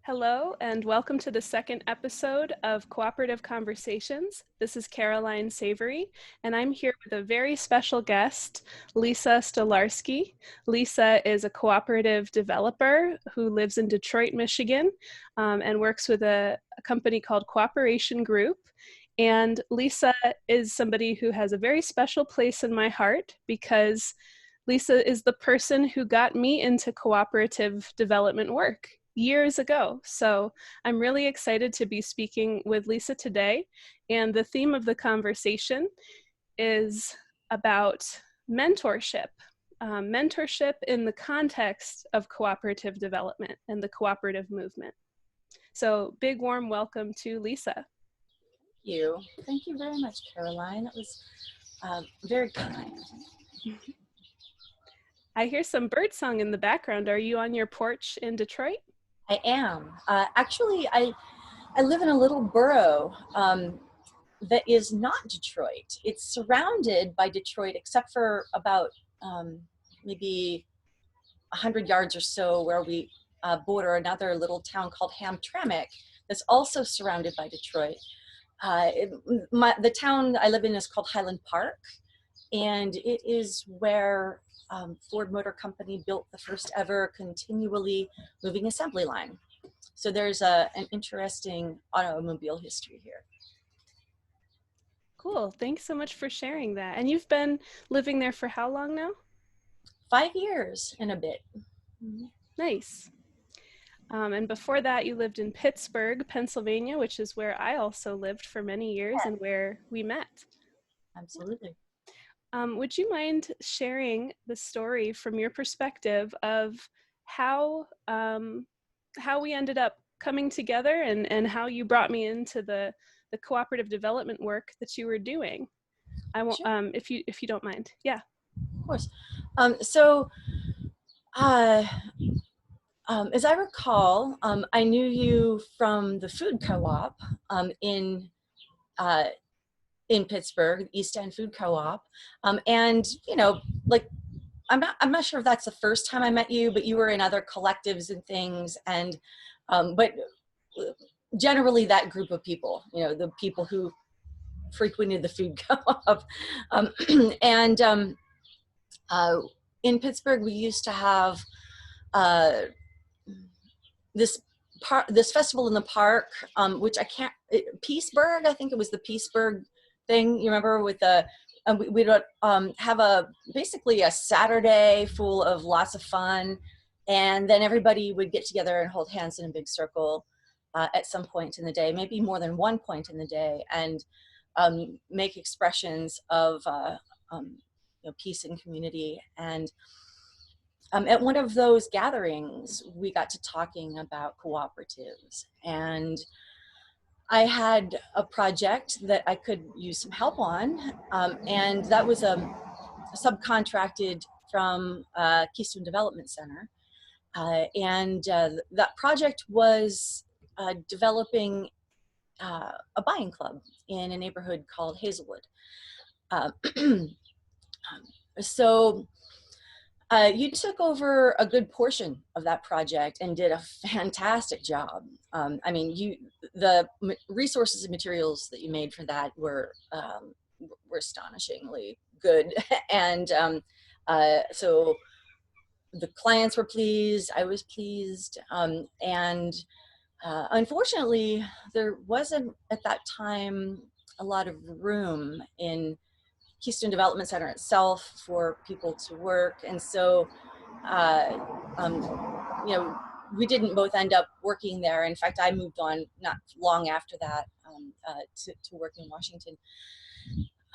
Hello, and welcome to the second episode of Cooperative Conversations. This is Caroline Savery, and I'm here with a very special guest, Lisa Stolarski. Lisa is a cooperative developer who lives in Detroit, Michigan, and works with a company called Cooperation Group. And Lisa is somebody who has a very special place in my heart because Lisa is the person who got me into cooperative development work years ago. So I'm really excited to be speaking with Lisa today. And the theme of the conversation is about mentorship. Mentorship in the context of cooperative development and the cooperative movement. So big warm welcome to Lisa. Thank you very much, Caroline. That was very kind. I hear some birdsong in the background. Are you on your porch in Detroit? I am. Actually, I live in a little borough that is not Detroit. It's surrounded by Detroit, except for about maybe 100 yards or so where we border another little town called Hamtramck that's also surrounded by Detroit. The town I live in is called Highland Park, and it is where Ford Motor Company built the first ever continually moving assembly line. So there's an interesting automobile history here. Cool. Thanks so much for sharing that. And you've been living there for how long now? 5 years and a bit. Nice. And before that, you lived in Pittsburgh, Pennsylvania, which is where I also lived for many years and where we met. Absolutely. Would you mind sharing the story from your perspective of how we ended up coming together and how you brought me into the cooperative development work that you were doing? I won't, Sure. if you don't mind. Yeah. Of course. As I recall, I knew you from the food co-op in Pittsburgh, East End Food Co-op, and like I'm not sure if that's the first time I met you, but you were in other collectives and things, and but generally that group of people, the people who frequented the food co-op, and in Pittsburgh we used to have this festival in the park, which Peaceburg, I think it was the Peaceburg thing. You remember with the we would have basically a Saturday full of lots of fun, and then everybody would get together and hold hands in a big circle at some point in the day, maybe more than one point in the day, and make expressions of peace and community. And at one of those gatherings, we got to talking about cooperatives, and I had a project that I could use some help on, and that was subcontracted from Keystone Development Center, and that project was developing a buying club in a neighborhood called Hazelwood. So you took over a good portion of that project and did a fantastic job. I mean, the resources and materials that you made for that were astonishingly good, and so the clients were pleased. I was pleased, and unfortunately, there wasn't at that time a lot of room in Keystone Development Center itself for people to work, and so we didn't both end up working there. In fact, I moved on not long after that to work in Washington.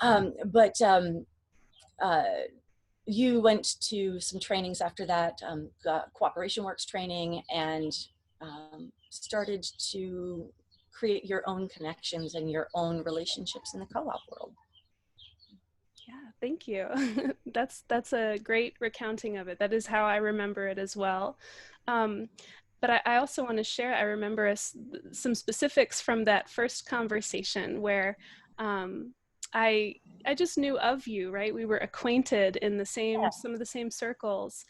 But you went to some trainings after that, got Cooperation Works training, and started to create your own connections and your own relationships in the co-op world. Yeah, thank you. That's a great recounting of it. That is how I remember it as well. But I also want to share, I remember some specifics from that first conversation where I just knew of you, right? We were acquainted in some of the same circles.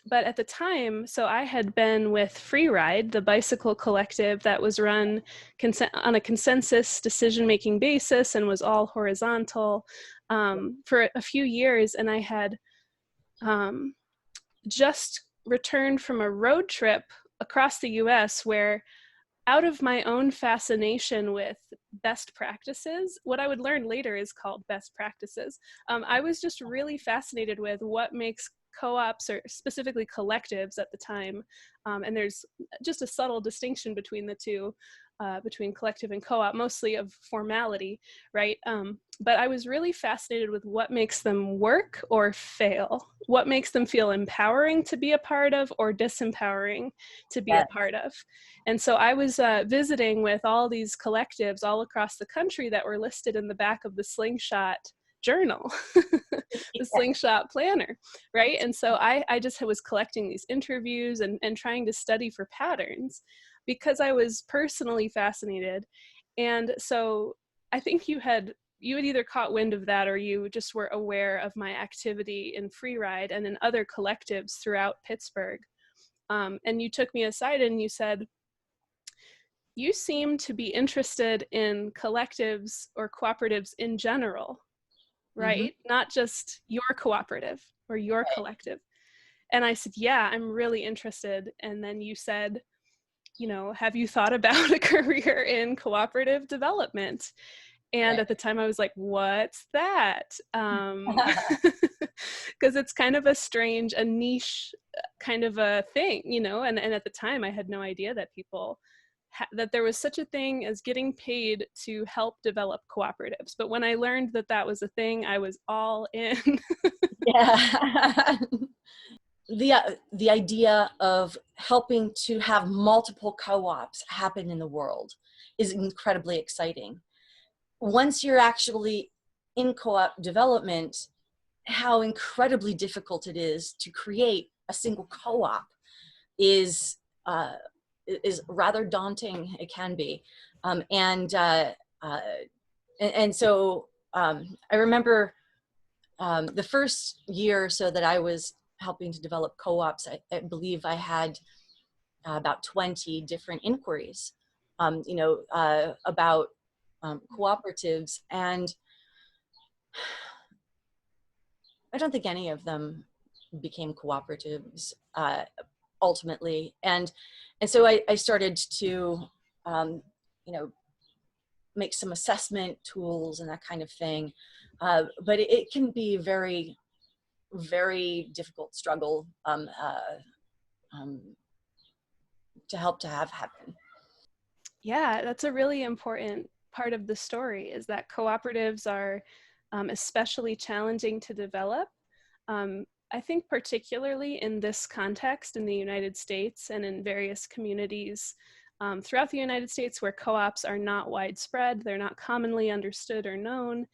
but at the time, so I had been with Freeride, the bicycle collective that was run on a consensus decision-making basis and was all horizontal, for a few years. And I had um, just returned from a road trip across the US where, out of my own fascination with best practices, what I would learn later is called best practices. I was just really fascinated with what makes co-ops, or specifically collectives at the time, and there's just a subtle distinction between the two, between collective and co-op, mostly of formality, right? But I was really fascinated with what makes them work or fail, what makes them feel empowering to be a part of or disempowering to be a Yes. part of. And so I was visiting with all these collectives all across the country that were listed in the back of the Slingshot journal, the Slingshot planner, right? And so I just was collecting these interviews and trying to study for patterns because I was personally fascinated. And so I think you had either caught wind of that or you just were aware of my activity in Freeride and in other collectives throughout Pittsburgh. And you took me aside and you said, you seem to be interested in collectives or cooperatives in general, Mm-hmm. right? Not just your cooperative or your collective. And I said, yeah, I'm really interested. And then you said, have you thought about a career in cooperative development? And Right. at the time I was like, what's that? Because it's kind of a niche kind of a thing, and at the time I had no idea that that there was such a thing as getting paid to help develop cooperatives. But when I learned that that was a thing, I was all in. Yeah. The idea of helping to have multiple co-ops happen in the world is incredibly exciting. Once you're actually in co-op development, how incredibly difficult it is to create a single co-op is rather daunting. It can be, and so I remember the first year or so that I was helping to develop co-ops, I believe I had about 20 different inquiries, about cooperatives, and I don't think any of them became cooperatives ultimately. And so I started to, um, you know, make some assessment tools and that kind of thing. But it can be very, very difficult struggle um, to help to have happen. Yeah, that's a really important part of the story, is that cooperatives are especially challenging to develop. I think particularly in this context in the United States and in various communities throughout the United States where co-ops are not widespread, they're not commonly understood or known.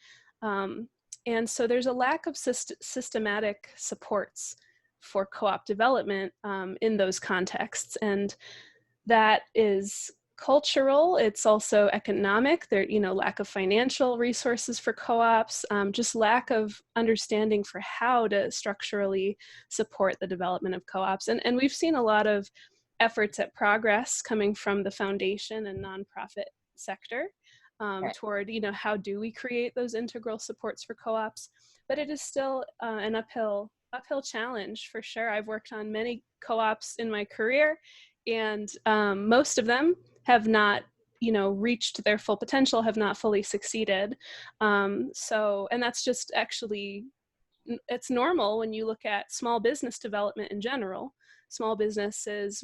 And so there's a lack of systematic supports for co-op development in those contexts. And that is cultural. It's also economic. There, lack of financial resources for co-ops, just lack of understanding for how to structurally support the development of co-ops. And we've seen a lot of efforts at progress coming from the foundation and nonprofit sector Right. toward, how do we create those integral supports for co-ops? But it is still an uphill challenge for sure. I've worked on many co-ops in my career, and most of them have not reached their full potential, have not fully succeeded. And that's just actually, it's normal when you look at small business development in general. Small businesses,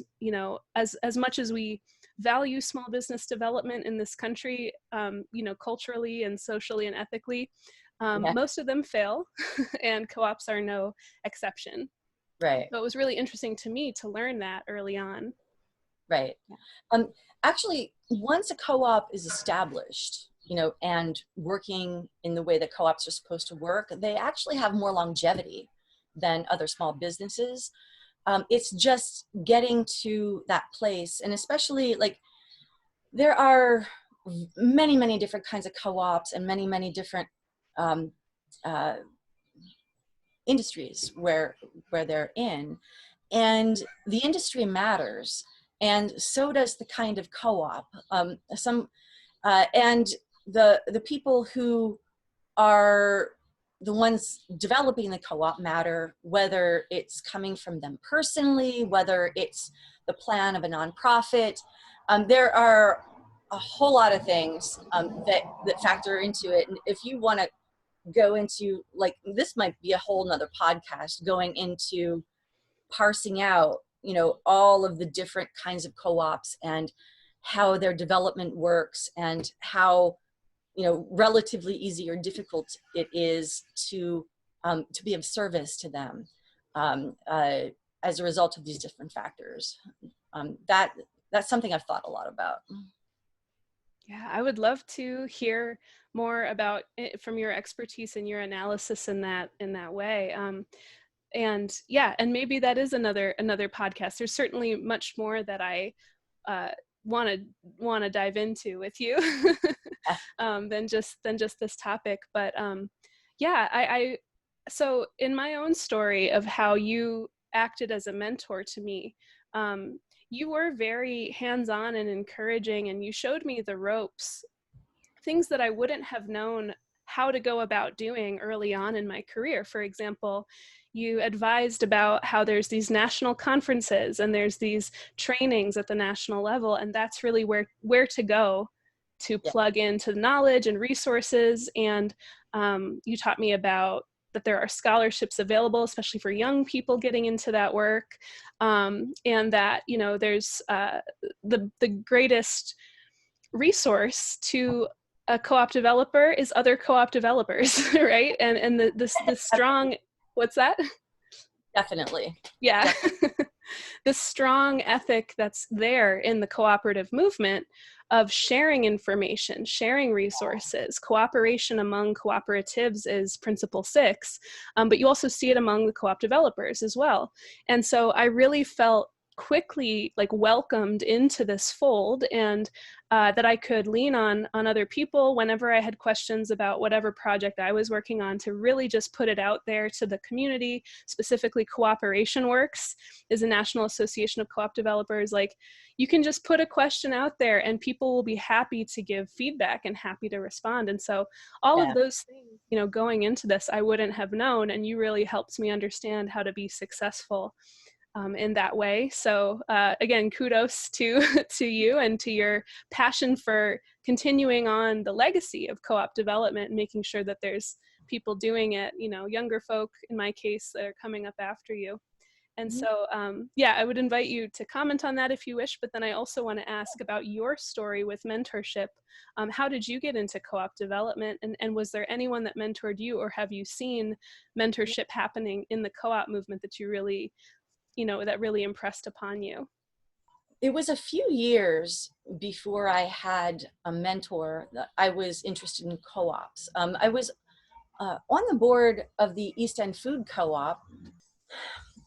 as much as we value small business development in this country, culturally and socially and ethically, Yeah. most of them fail and co-ops are no exception. Right. So it was really interesting to me to learn that early on. Right. Um, Actually, once a co-op is established, and working in the way that co-ops are supposed to work, they actually have more longevity than other small businesses. It's just getting to that place, and especially like there are many, many different kinds of co-ops and many, many different um, uh, industries where they're in. And the industry matters, and so does the kind of co-op. And the people who are the ones developing the co-op matter, whether it's coming from them personally, whether it's the plan of a nonprofit. There are a whole lot of things that factor into it. And if you want to go into, like, this might be a whole nother podcast going into parsing out, you know, all of the different kinds of co-ops and how their development works and how, you know, relatively easy or difficult it is to be of service to them as a result of these different factors. That's something I've thought a lot about. Yeah, I would love to hear more about it from your expertise and your analysis in that way. And yeah, and maybe that is another podcast. There's certainly much more that I want to dive into with you than just this topic. But yeah, I so in my own story of how you acted as a mentor to me, you were very hands-on and encouraging, and you showed me the ropes, things that I wouldn't have known how to go about doing early on in my career. For example, you advised about how there's these national conferences and there's these trainings at the national level, and that's really where to go to Yeah. plug into knowledge and resources. And you taught me about that there are scholarships available, especially for young people getting into that work, and that, you know, there's the greatest resource to a co-op developer is other co-op developers, right? And the strong, what's that? Definitely. Yeah. Definitely. The strong ethic that's there in the cooperative movement of sharing information, sharing resources. Cooperation among cooperatives is principle 6, but you also see it among the co-op developers as well. And so I really felt quickly like welcomed into this fold, and that I could lean on other people whenever I had questions about whatever project I was working on, to really just put it out there to the community. Specifically, Cooperation Works is a National Association of Co-op Developers. Like, you can just put a question out there and people will be happy to give feedback and happy to respond. And so all of Yeah. those things, you know, going into this, I wouldn't have known, and you really helped me understand how to be successful in that way. So again, kudos to to you and to your passion for continuing on the legacy of co-op development and making sure that there's people doing it, you know, younger folk in my case that are coming up after you. And Mhm. so, yeah, I would invite you to comment on that if you wish, but then I also want to ask about your story with mentorship. How did you get into co-op development, and was there anyone that mentored you, or have you seen mentorship happening in the co-op movement that you really, you know, that really impressed upon you? It was a few years before I had a mentor that I was interested in co-ops. I was on the board of the East End Food Co-op.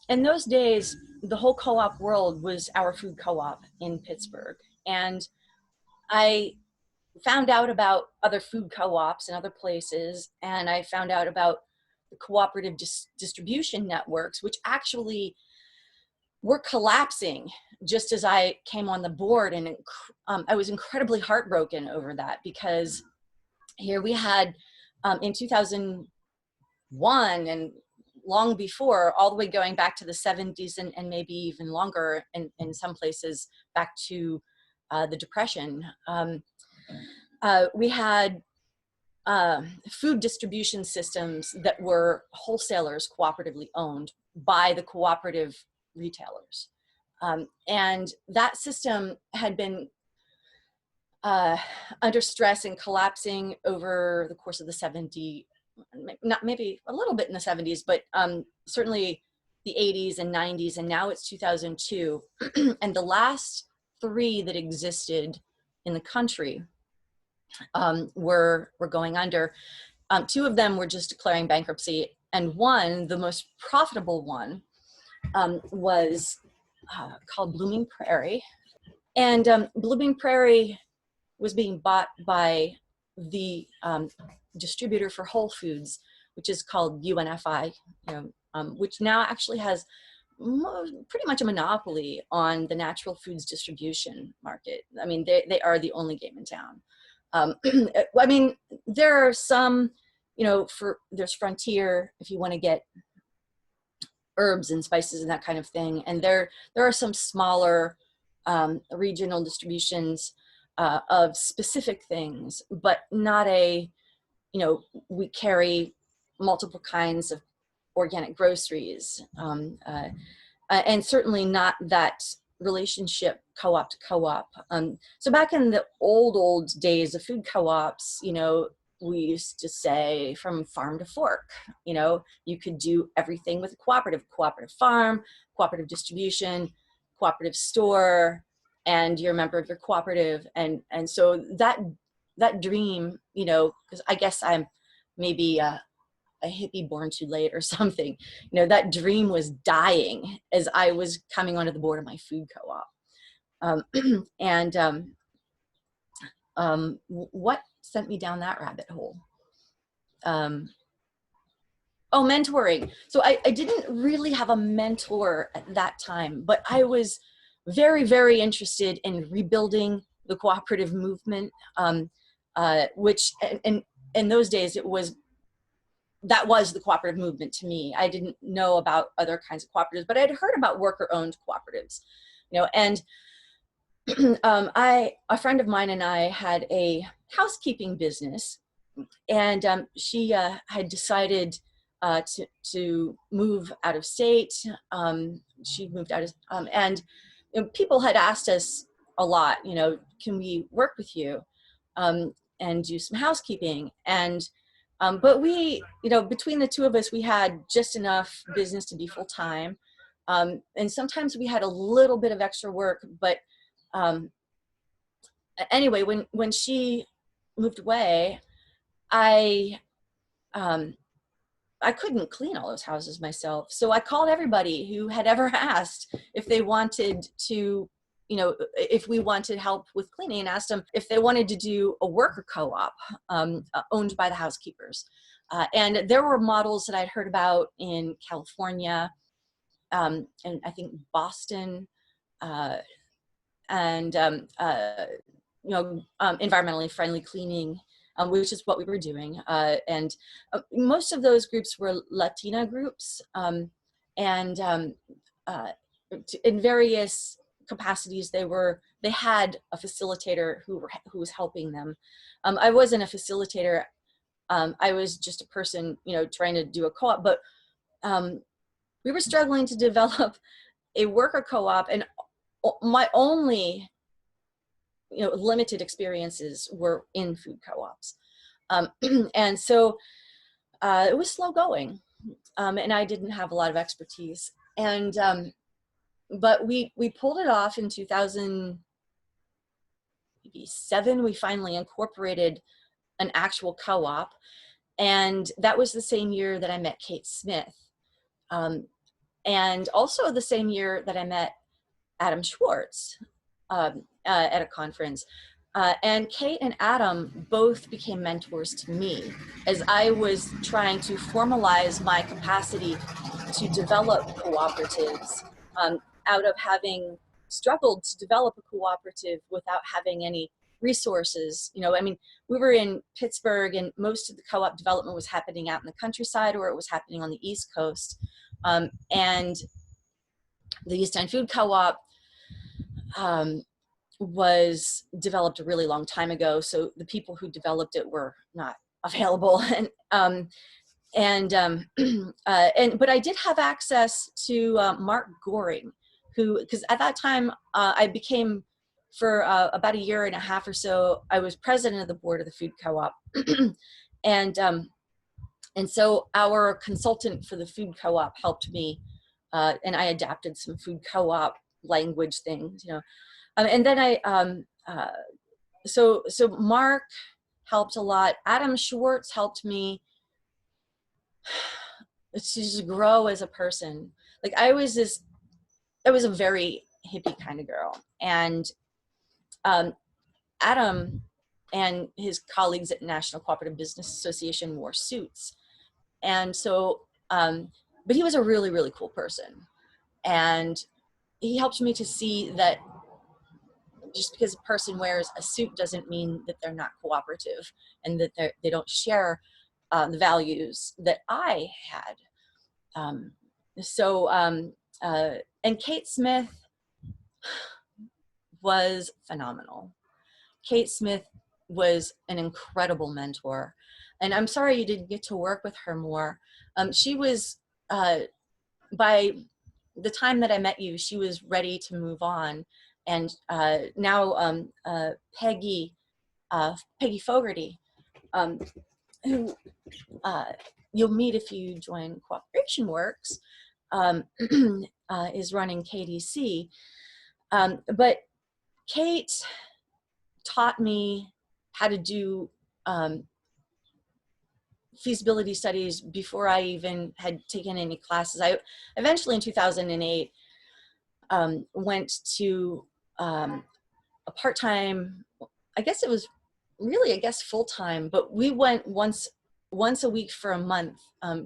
In those days, the whole co-op world was our food co-op in Pittsburgh. And I found out about other food co-ops in other places, and I found out about the cooperative distribution networks, which actually were collapsing just as I came on the board. And I was incredibly heartbroken over that, because here we had in 2001 and long before, all the way going back to the 70s and maybe even longer in some places, back to the Depression. We had food distribution systems that were wholesalers cooperatively owned by the cooperative retailers. And that system had been under stress and collapsing over the course of the 70s, not maybe a little bit in the 70s, but certainly the 80s and 90s, and now it's 2002. And the last 3 that existed in the country were going under. 2 of them were just declaring bankruptcy, and one, the most profitable one, was called Blooming Prairie. And Blooming Prairie was being bought by the distributor for Whole Foods, which is called UNFI, which now actually has pretty much a monopoly on the natural foods distribution market. I mean, they are the only game in town. I mean, there are some, you know, there's Frontier if you want to get herbs and spices and that kind of thing. And there are some smaller regional distributions of specific things, but not a, you know, we carry multiple kinds of organic groceries. And certainly not that relationship co-op to co-op. So back in the old days of food co-ops, you know, we used to say from farm to fork, you know, you could do everything with a cooperative farm, cooperative distribution, cooperative store, and you're a member of your cooperative. And so that dream, you know, because I guess I'm maybe a hippie born too late or something, you know, that dream was dying as I was coming onto the board of my food co-op. What sent me down that rabbit hole? Oh, mentoring. So I didn't really have a mentor at that time, but I was very, very interested in rebuilding the cooperative movement, which in those days that was the cooperative movement to me. I didn't know about other kinds of cooperatives, but I'd heard about worker-owned cooperatives, you know, and a friend of mine and I had a housekeeping business, and she had decided to move out of state. She moved out of, and you know, people had asked us a lot, you know, can we work with you and do some housekeeping? And but we, you know, between the two of us, we had just enough business to be full-time. And sometimes we had a little bit of extra work, but anyway, when she moved away, I couldn't clean all those houses myself. So I called everybody who had ever asked if they wanted to, you know, if we wanted help with cleaning, and asked them if they wanted to do a worker co-op owned by the housekeepers. And there were models that I'd heard about in California, and I think Boston, and you know, environmentally friendly cleaning, which is what we were doing. And most of those groups were Latina groups, and in various capacities, they had a facilitator who was helping them. I wasn't a facilitator. I was just a person, you know, trying to do a co-op, but we were struggling to develop a worker co-op, and my only, you know, limited experiences were in food co-ops. And so it was slow going, and I didn't have a lot of expertise. And but we pulled it off in 2007. We finally incorporated an actual co-op, and that was the same year that I met Kate Smith, and also the same year that I met Adam Schwartz at a conference. And Kate and Adam both became mentors to me as I was trying to formalize my capacity to develop cooperatives, out of having struggled to develop a cooperative without having any resources. You know, I mean, we were in Pittsburgh, and most of the co-op development was happening out in the countryside, or it was happening on the East Coast. And the East End Food Co-op was developed a really long time ago, so the people who developed it were not available. But I did have access to Mark Goring, who, because at that time I became, for about a year and a half or so, I was president of the board of the food co-op. And so our consultant for the food co-op helped me, and I adapted some food co-op language things, you know. And then so Mark helped a lot. Adam Schwartz helped me to just grow as a person. Like I was a very hippie kind of girl, and Adam and his colleagues at National Cooperative Business Association wore suits. And so, but he was a really, really cool person. And he helped me to see that just because a person wears a suit doesn't mean that they're not cooperative, and that they don't share the values that I had. Um, and Kate Smith was phenomenal. Kate Smith was an incredible mentor. And I'm sorry you didn't get to work with her more. She was, by the time that I met you, she was ready to move on. And now Peggy Fogarty, who you'll meet if you join Cooperation Works, is running KDC. But Kate taught me how to do feasibility studies before I even had taken any classes. I eventually in 2008 went to a part-time, I guess it was really, I guess full-time, but we went once a week for a month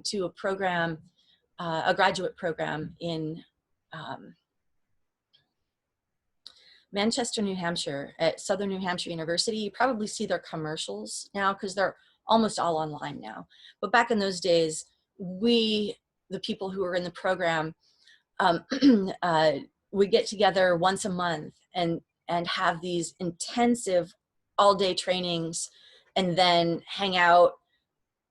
to a program, a graduate program in Manchester, New Hampshire, at Southern New Hampshire University. You probably see their commercials now because they're almost all online now. But back in those days, the people who were in the program, we get together once a month and have these intensive all-day trainings, and then hang out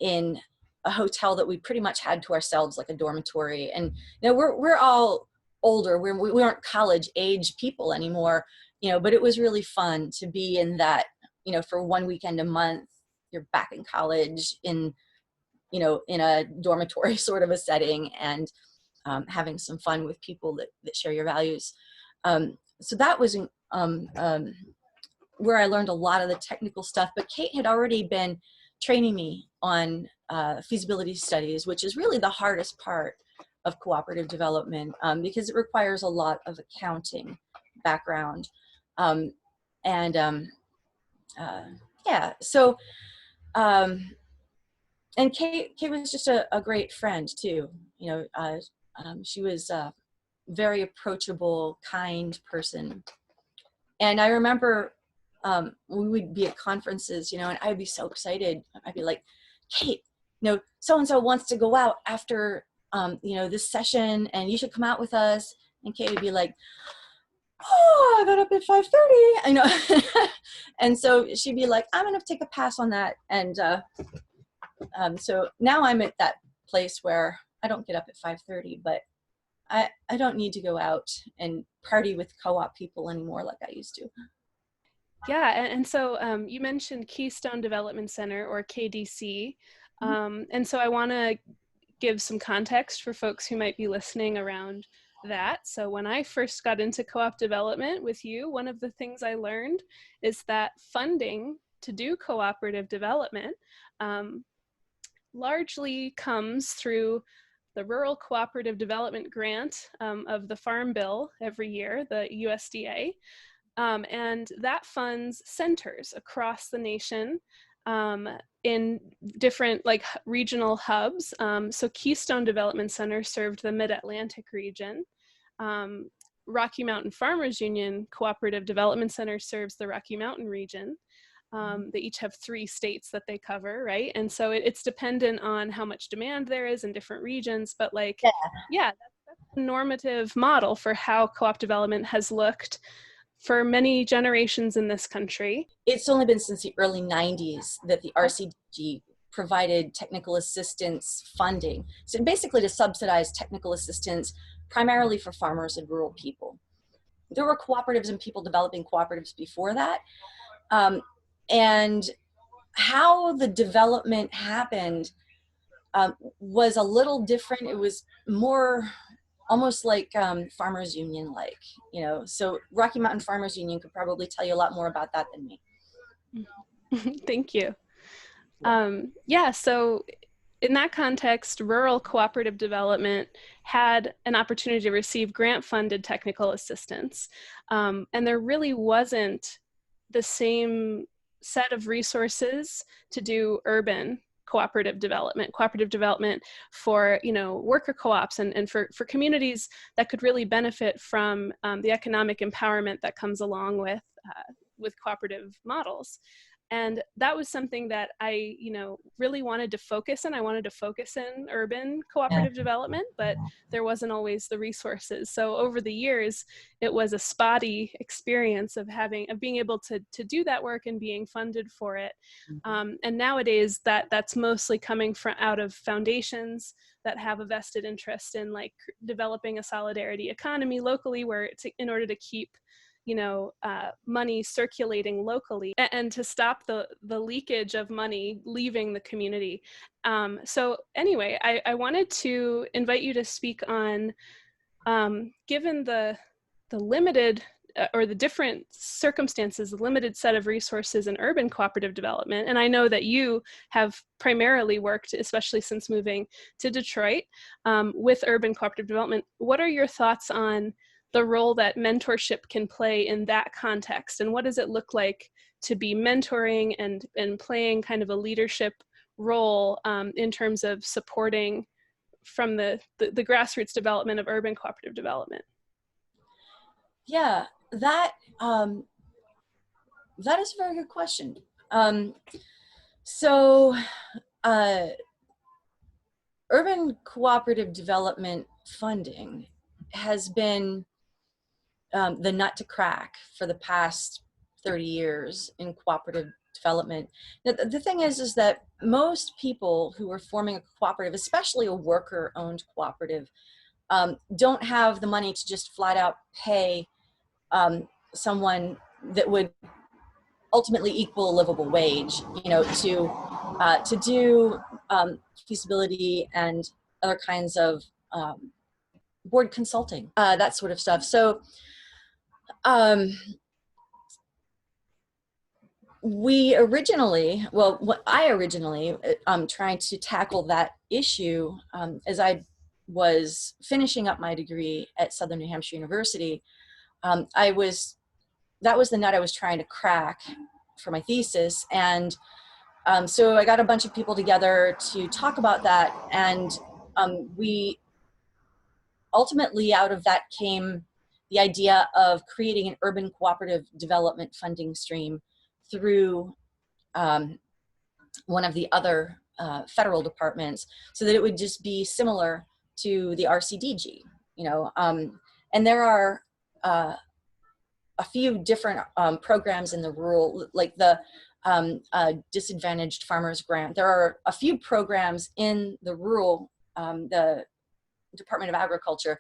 in a hotel that we pretty much had to ourselves, like a dormitory. And you know, we're all older. We aren't college age people anymore, you know, but it was really fun to be in that, you know, for one weekend a month, you're back in college in, you know, in a dormitory sort of a setting, and having some fun with people that share your values. So that was where I learned a lot of the technical stuff, but Kate had already been training me on feasibility studies, which is really the hardest part of cooperative development, because it requires a lot of accounting background. Yeah, so, and Kate was just a great friend too. You know, she was a very approachable, kind person. And I remember we would be at conferences, you know, and I'd be so excited. I'd be like, Kate, you know, so-and-so wants to go out after, you know, this session, and you should come out with us. And Kate would be like, oh, I got up at 5:30, I know. And so she'd be like, I'm gonna take a pass on that. And so now I'm at that place where I don't get up at 5:30, but I don't need to go out and party with co-op people anymore like I used to. Yeah, and so you mentioned Keystone Development Center, or KDC, and so I want to give some context for folks who might be listening around that. So when I first got into co-op development with you, one of the things I learned is that funding to do cooperative development largely comes through the Rural Cooperative Development Grant of the Farm Bill every year, the USDA. And that funds centers across the nation in different like regional hubs. So Keystone Development Center served the Mid-Atlantic region. Rocky Mountain Farmers Union Cooperative Development Center serves the Rocky Mountain region. They each have 3 states that they cover, right? And so it's dependent on how much demand there is in different regions, but like, yeah, that's a normative model for how co-op development has looked for many generations in this country. It's only been since the early 90s that the RCDG provided technical assistance funding. So basically to subsidize technical assistance primarily for farmers and rural people. There were cooperatives and people developing cooperatives before that. And how the development happened was a little different. It was more almost like Farmers Union like, you know, so Rocky Mountain Farmers Union could probably tell you a lot more about that than me. Thank you. Yeah, so in that context, rural cooperative development had an opportunity to receive grant-funded technical assistance. And there really wasn't the same set of resources to do urban cooperative development for, you know, worker co-ops and for communities that could really benefit from the economic empowerment that comes along with cooperative models. And that was something that I, you know, really wanted to focus in. I wanted to focus in urban cooperative development, but there wasn't always the resources. So over the years, it was a spotty experience of being able to do that work and being funded for it. And nowadays, that's mostly coming from out of foundations that have a vested interest in like developing a solidarity economy locally, where it's in order to keep, you know, money circulating locally and to stop the leakage of money leaving the community. So anyway, I wanted to invite you to speak on, given the limited or the different circumstances, the limited set of resources in urban cooperative development. And I know that you have primarily worked, especially since moving to Detroit, with urban cooperative development. What are your thoughts on the role that mentorship can play in that context? And what does it look like to be mentoring and playing kind of a leadership role in terms of supporting from the grassroots development of urban cooperative development? Yeah, that that is a very good question. So urban cooperative development funding has been the nut to crack for the past 30 years in cooperative development. Now, the thing is that most people who are forming a cooperative, especially a worker-owned cooperative, don't have the money to just flat out pay someone that would ultimately equal a livable wage, you know, to do feasibility and other kinds of board consulting, that sort of stuff. So we originally, well, what I originally trying to tackle that issue as I was finishing up my degree at Southern New Hampshire University. That was the nut I was trying to crack for my thesis. And so I got a bunch of people together to talk about that. And we ultimately, out of that came the idea of creating an urban cooperative development funding stream through one of the other federal departments, so that it would just be similar to the RCDG, you know. And there are a few different programs in the rural, like the disadvantaged farmers grant. There are a few programs in the rural, the Department of Agriculture,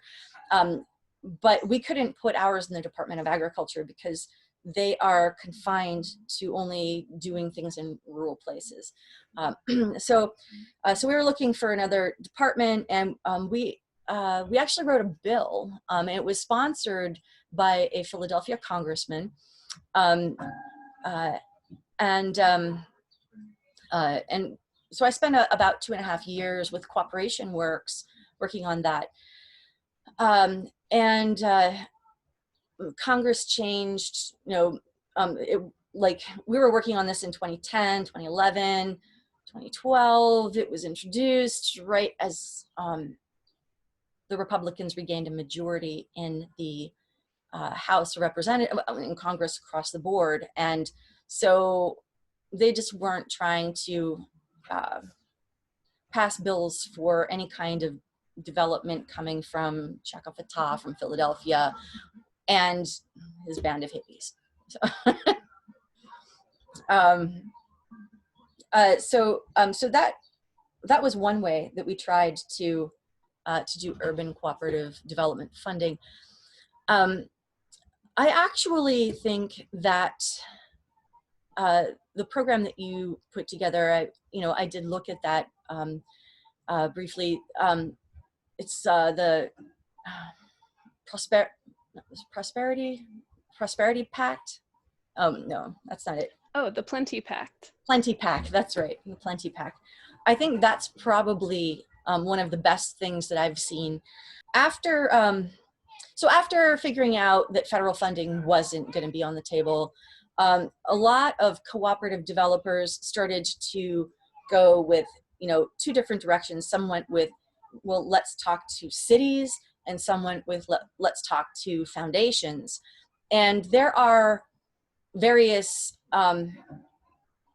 but we couldn't put ours in the Department of Agriculture because they are confined to only doing things in rural places. So we were looking for another department, and we actually wrote a bill. It was sponsored by a Philadelphia congressman, and so I spent about 2.5 years with Cooperation Works working on that. Congress changed, you know, like we were working on this in 2010, 2011, 2012. It was introduced right as the Republicans regained a majority in the House of Representatives, in Congress across the board. And so they just weren't trying to pass bills for any kind of development coming from Chaka Fatah from Philadelphia and his band of hippies. So that was one way that we tried to do urban cooperative development funding. I actually think that the program that you put together, I did look at that briefly. It's the Prosperity Pact. Oh no, that's not it. Oh, the Plenty Pact. Plenty Pact, that's right, the Plenty Pact. I think that's probably one of the best things that I've seen. After figuring out that federal funding wasn't going to be on the table, a lot of cooperative developers started to go with, you know, two different directions. Some went with, well, let's talk to cities, and some went with, let's talk to foundations. And there are various,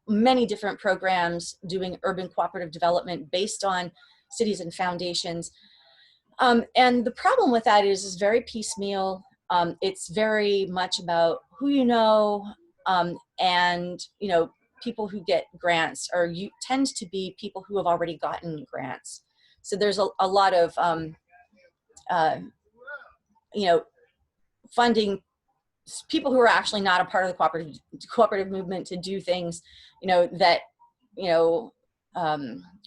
many different programs doing urban cooperative development based on cities and foundations. And the problem with that is very piecemeal. It's very much about who you know, and, you know, people who get grants or you tend to be people who have already gotten grants. So there's a lot of, you know, funding people who are actually not a part of the cooperative movement to do things, you know, that, you know,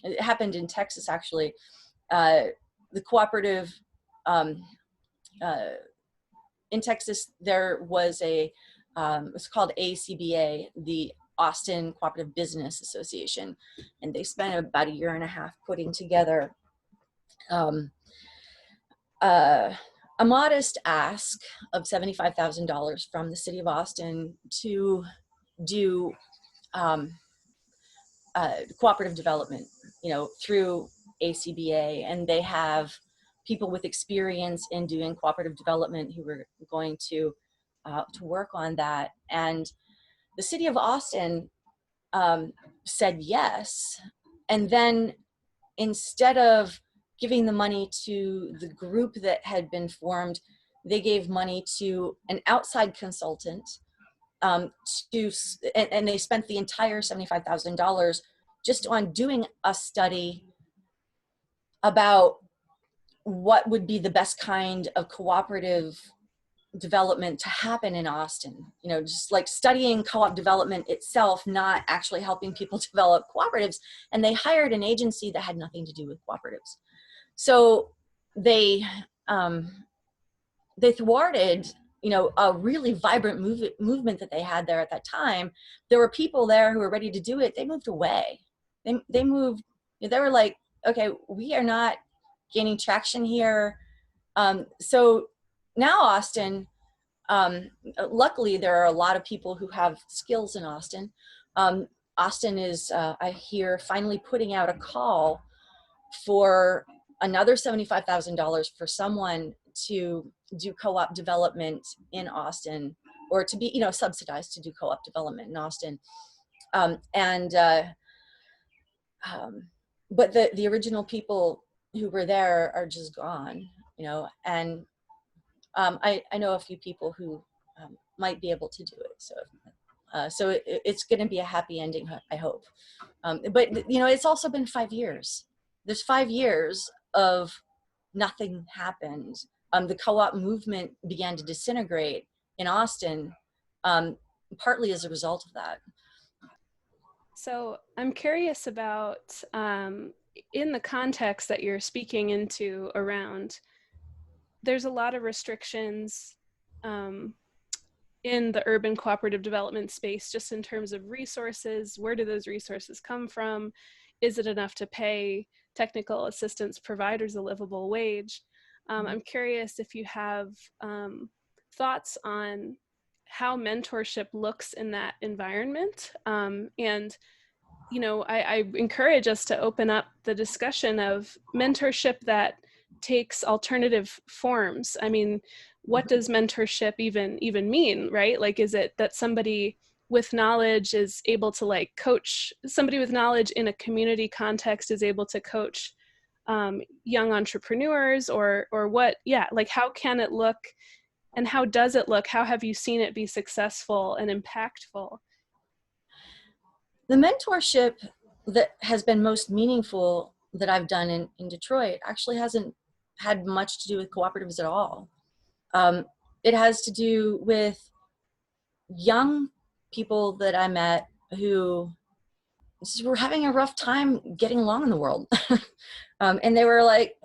it happened in Texas, actually. The cooperative, in Texas, there was a, it's called ACBA, the Austin Cooperative Business Association, and they spent about 1.5 years putting together a modest ask of $75,000 from the city of Austin to do cooperative development, you know, through ACBA. And they have people with experience in doing cooperative development who were going to work on that. And the city of Austin said yes. And then instead of giving the money to the group that had been formed, they gave money to an outside consultant, and they spent the entire $75,000 just on doing a study about what would be the best kind of cooperative development to happen in Austin. You know, just like studying co-op development itself, not actually helping people develop cooperatives. And they hired an agency that had nothing to do with cooperatives. So they thwarted, you know, a really vibrant movement that they had there at that time. There were people there who were ready to do it. They moved away. They moved. They were like, okay, we are not gaining traction here. So now Austin, luckily there are a lot of people who have skills in Austin. Austin is, I hear, finally putting out a call for another $75,000 for someone to do co-op development in Austin, or to be, you know, subsidized to do co-op development in Austin. But the original people who were there are just gone, you know, and I know a few people who might be able to do it. So it's going to be a happy ending, I hope. But, you know, it's also been 5 years. There's 5 years of nothing happened. The co-op movement began to disintegrate in Austin, partly as a result of that. So I'm curious about, in the context that you're speaking into around, there's a lot of restrictions in the urban cooperative development space, just in terms of resources. Where do those resources come from? Is it enough to pay technical assistance providers a livable wage? I'm curious if you have thoughts on how mentorship looks in that environment. And, you know, I encourage us to open up the discussion of mentorship that takes alternative forms. I mean, what does mentorship even mean, right? Like, is it that somebody with knowledge is able to like coach, somebody with knowledge in a community context is able to coach young entrepreneurs, or what? Yeah, like how can it look, and how does it look? How have you seen it be successful and impactful? The mentorship that has been most meaningful that I've done in Detroit actually hasn't had much to do with cooperatives at all. It has to do with young people that I met who were having a rough time getting along in the world. And they were like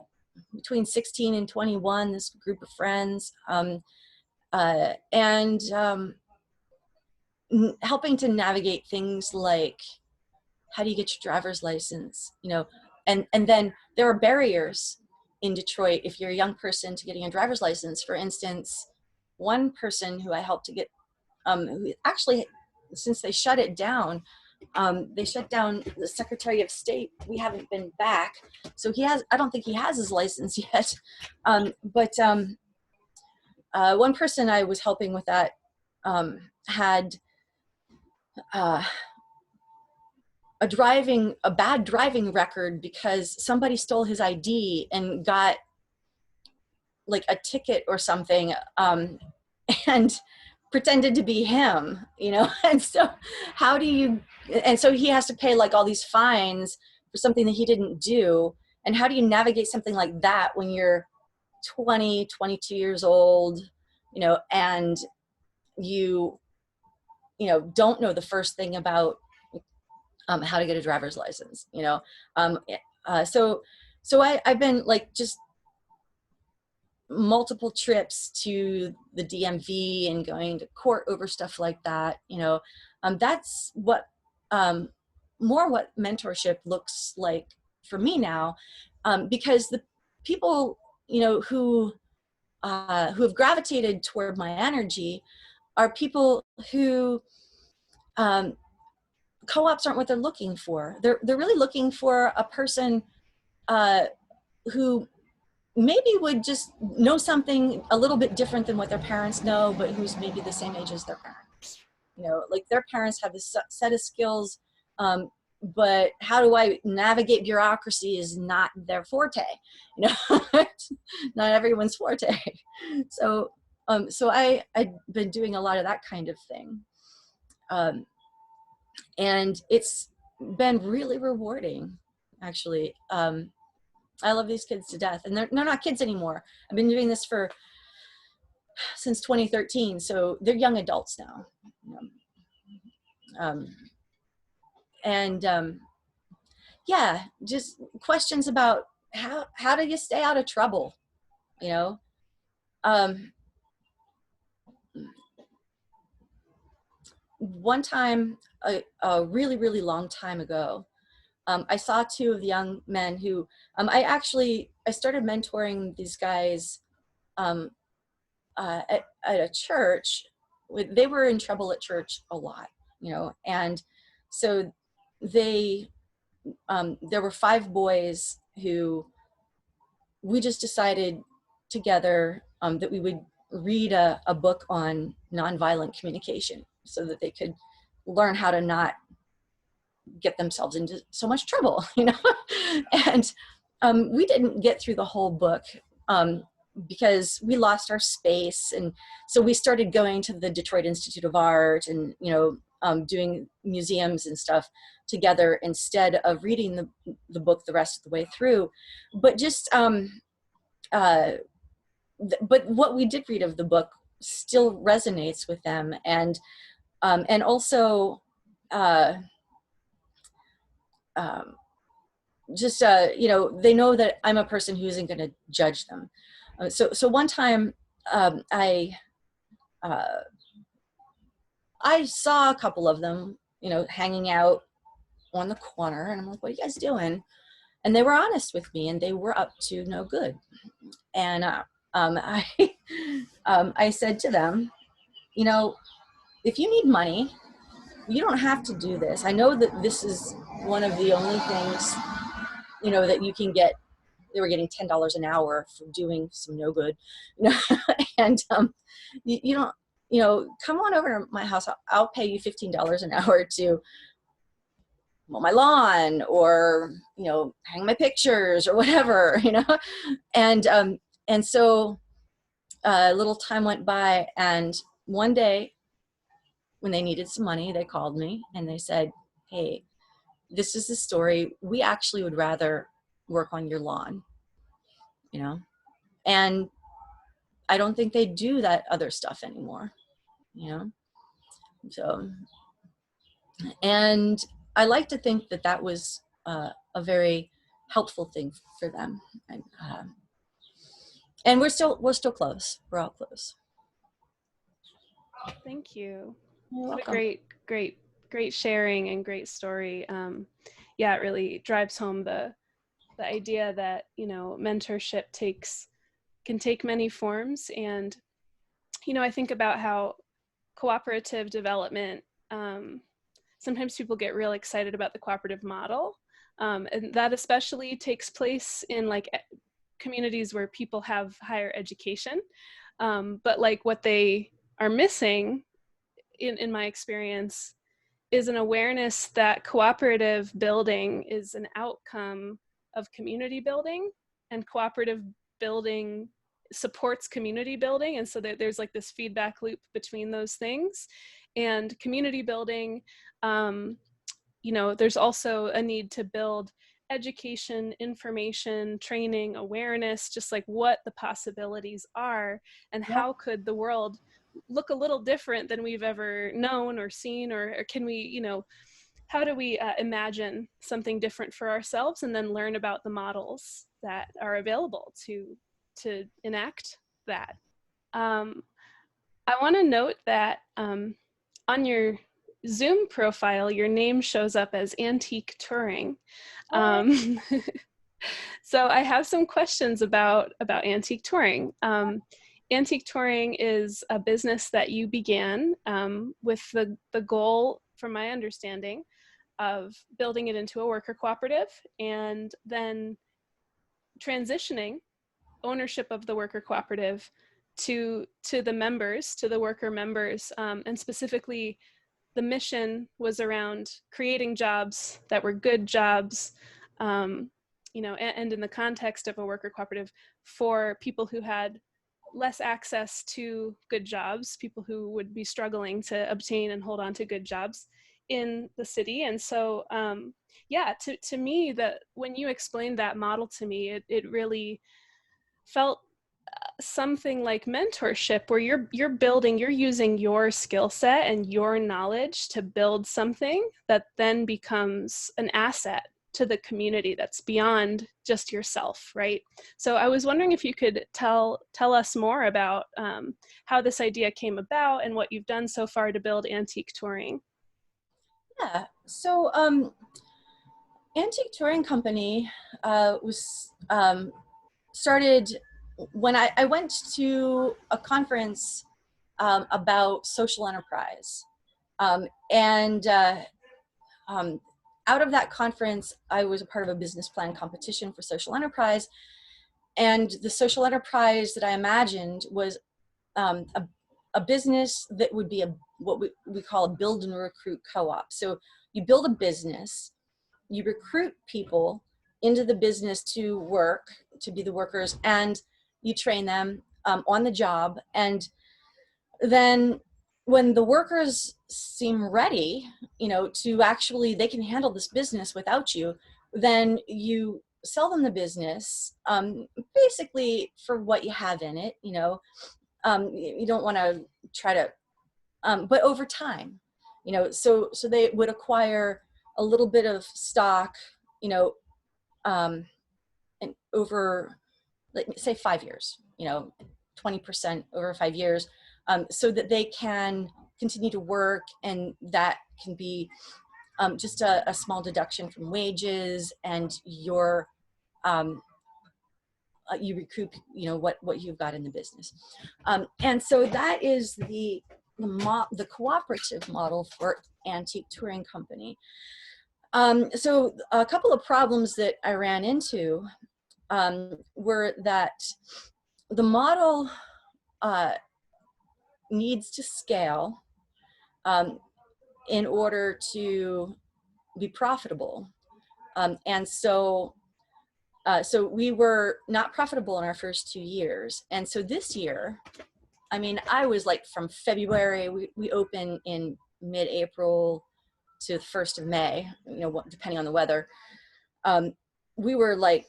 between 16 and 21, this group of friends, and helping to navigate things like, how do you get your driver's license? You know, and then there are barriers in Detroit if you're a young person to getting a driver's license. For instance, one person who I helped to get, who actually, since they shut it down, They shut down the Secretary of State. We haven't been back. So I don't think he has his license yet. One person I was helping with that had a bad driving record because somebody stole his ID and got like a ticket or something, and pretended to be him, and so and so he has to pay like all these fines for something that he didn't do. And how do you navigate something like that when you're 20, 22 years old, and you don't know the first thing about how to get a driver's license, so I've been like just multiple trips to the DMV and going to court over stuff like that. That's what more what mentorship looks like for me now, because the people who have gravitated toward my energy are people who co-ops aren't what they're looking for. They're really looking for a person who maybe would just know something a little bit different than what their parents know, but who's maybe the same age as their parents. Like their parents have this set of skills, but how do I navigate bureaucracy is not their forte. Not everyone's forte. So I've been doing a lot of that kind of thing. And it's been really rewarding, actually. I love these kids to death, and they're not kids anymore. I've been doing this since 2013, so they're young adults now. Yeah, just questions about how do you stay out of trouble, One time, a really, really long time ago, I saw two of the young men who I started mentoring these guys at a church. They were in trouble at church a lot, and so there were 5 boys who we just decided together that we would read a book on nonviolent communication so that they could learn how to not get themselves into so much trouble, and we didn't get through the whole book because we lost our space. And so we started going to the Detroit Institute of Art and, doing museums and stuff together instead of reading the book the rest of the way through. But just, but what we did read of the book still resonates with them. And also, they know that I'm a person who isn't going to judge them. So one time I saw a couple of them, hanging out on the corner, and I'm like, what are you guys doing? And they were honest with me, and they were up to no good. And I said to them, if you need money, you don't have to do this. I know that this is one of the only things, that you can get. They were getting $10 an hour for doing some no good, and you don't, come on over to my house. I'll pay you $15 an hour to mow my lawn or, hang my pictures or whatever, and so a little time went by, and one day when they needed some money, they called me and they said, hey, this is the story. We actually would rather work on your lawn, and I don't think they do that other stuff anymore, so, and I like to think that that was a very helpful thing for them. And we're still close. We're all close. Thank you. You're what welcome. a great sharing and great story. Yeah, it really drives home the idea that, mentorship can take many forms. And, I think about how cooperative development sometimes people get real excited about the cooperative model. And that especially takes place in like communities where people have higher education. But like what they are missing in my experience is an awareness that cooperative building is an outcome of community building, and cooperative building supports community building. And so there's like this feedback loop between those things. And community building, you know, there's also a need to build education, information, training, awareness, just like what the possibilities are and Yeah. how could the world look a little different than we've ever known or seen, or can we, you know, how do we imagine something different for ourselves, and then learn about the models that are available to enact that. I want to note that on your Zoom profile, your name shows up as Antique Touring. All right. So I have some questions about Antique Touring. Antique Touring is a business that you began with the goal, from my understanding, of building it into a worker cooperative and then transitioning ownership of the worker cooperative to the members, to the worker members, and specifically the mission was around creating jobs that were good jobs, you know, and in the context of a worker cooperative for people who had less access to good jobs, people who would be struggling to obtain and hold on to good jobs in the city. And so, yeah, to me, that when you explained that model to me, it really felt something like mentorship, where you're building, you're using your skill set and your knowledge to build something that then becomes an asset to the community that's beyond just yourself, right? So I was wondering if you could tell us more about how this idea came about and what you've done so far to build Antique Touring. Yeah. So Antique Touring Company was started when I went to a conference about social enterprise. And out of that conference, I was a part of a business plan competition for social enterprise. And the social enterprise that I imagined was a business that would be what we call a build and recruit co-op. So you build a business, you recruit people into the business to work, to be the workers, and you train them on the job. And then when the workers seem ready, you know, to actually, they can handle this business without you, then you sell them the business, basically for what you have in it. You know, you don't want to try to, but over time, you know, so they would acquire a little bit of stock, you know, and over, like, say 5 years, you know, 20% over 5 years, so that they can continue to work, and that can be just a small deduction from wages, and your you recoup, you know, what you've got in the business. And so that is the cooperative model for Antique Touring Company. So a couple of problems that I ran into were that the model needs to scale in order to be profitable. And so we were not profitable in our first 2 years. And so this year, I mean, I was like, from February, we open in mid-April to the 1st of May, you know, depending on the weather. We were like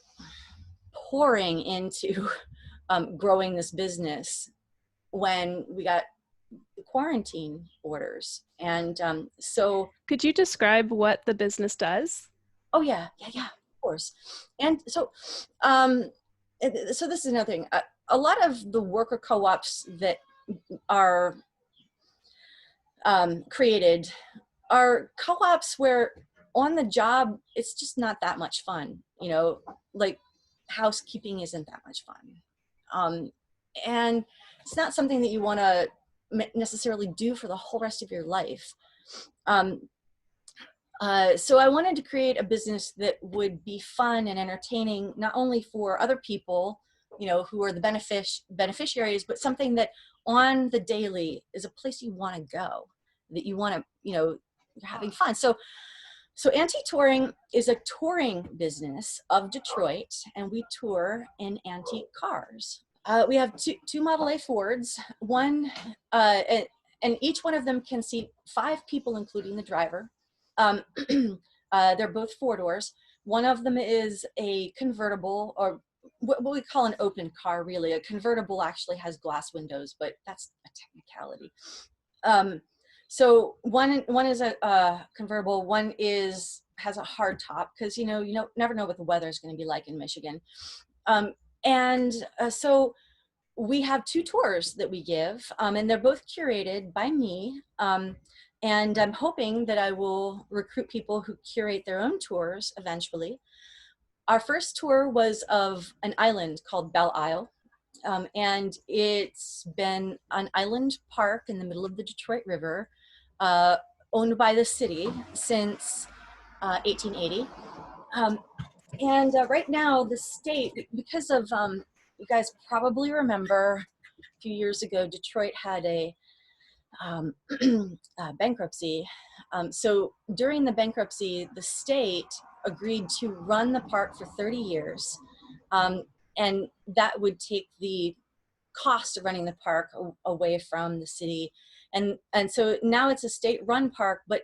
pouring into growing this business when we got the quarantine orders. And so. Could you describe what the business does? Oh yeah, of course. And so, so this is another thing. A lot of the worker co-ops that are created are co-ops where on the job, it's just not that much fun. You know, like housekeeping isn't that much fun. And it's not something that you want to necessarily do for the whole rest of your life. So I wanted to create a business that would be fun and entertaining, not only for other people, you know, who are the beneficiaries, but something that on the daily is a place you want to go, that you want to, you know, you're having fun. So Antique is a touring business of Detroit, and we tour in antique cars. We have two Model A Fords, and each one of them can seat 5 people, including the driver. Um, they're both 4 doors. One of them is a convertible, or what we call an open car, really. A convertible actually has glass windows, but that's a technicality. So one is a convertible, one has a hard top, because you never know what the weather is going to be like in Michigan. So we have 2 tours that we give, and they're both curated by me. And I'm hoping that I will recruit people who curate their own tours eventually. Our first tour was of an island called Belle Isle. And it's been an island park in the middle of the Detroit River, owned by the city since 1880. And right now, the state, because of, you guys probably remember a few years ago, Detroit had a bankruptcy. So during the bankruptcy, the state agreed to run the park for 30 years. And that would take the cost of running the park away from the city. And so now it's a state-run park, but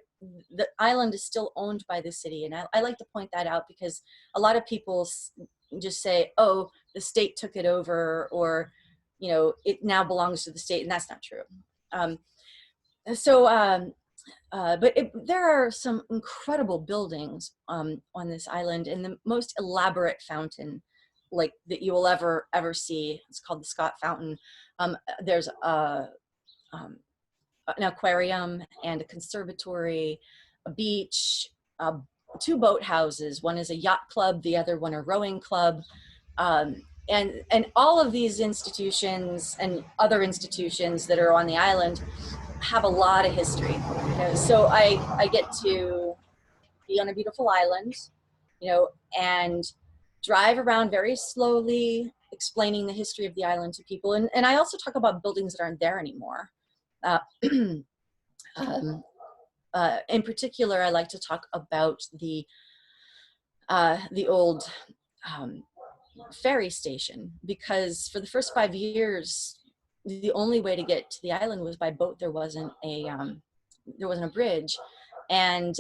the island is still owned by the city. And I like to point that out, because a lot of people just say, oh, the state took it over, or, it now belongs to the state, and that's not true. There are some incredible buildings on this island, and the most elaborate fountain that you will ever see. It's called the Scott Fountain. There's an aquarium and a conservatory, a beach, 2 boathouses. One is a yacht club, the other one a rowing club. And all of these institutions and other institutions that are on the island have a lot of history. So I get to be on a beautiful island, and drive around very slowly, explaining the history of the island to people. And I also talk about buildings that aren't there anymore. In particular, I like to talk about the old ferry station, because for the first 5 years, the only way to get to the island was by boat. There wasn't a bridge, and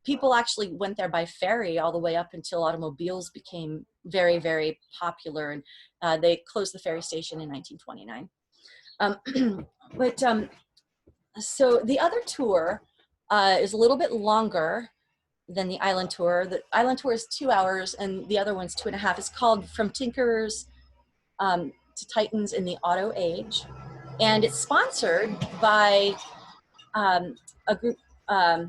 people actually went there by ferry all the way up until automobiles became very, very popular, and they closed the ferry station in 1929. So the other tour is a little bit longer than the island tour. The island tour is 2 hours, and the other one's 2.5. It's called From Tinkerers to Titans in the Auto Age, and it's sponsored by a group, a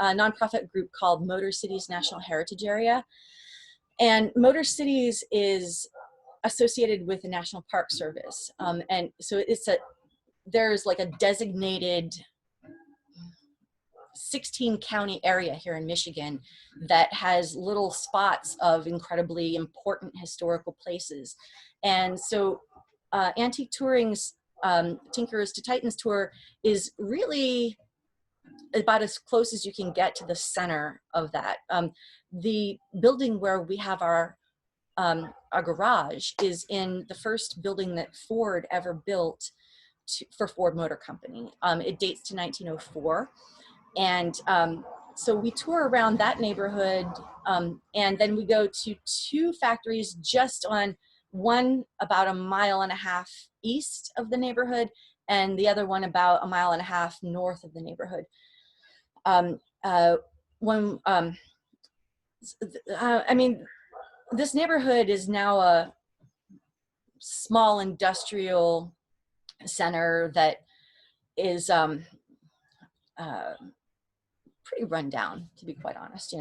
nonprofit group called Motor Cities National Heritage Area. And Motor Cities is associated with the National Park Service, and so there's like a designated 16 county area here in Michigan that has little spots of incredibly important historical places. And so Antique Touring's Tinkerers to Titans tour is really about as close as you can get to the center of that. The building where we have our garage is in the first building that Ford ever built for Ford Motor Company. It dates to 1904. And so we tour around that neighborhood, and then we go to 2 factories just on one about 1.5 miles east of the neighborhood, and the other one about 1.5 miles north of the neighborhood. This neighborhood is now a small industrial center that is pretty run down, to be quite honest.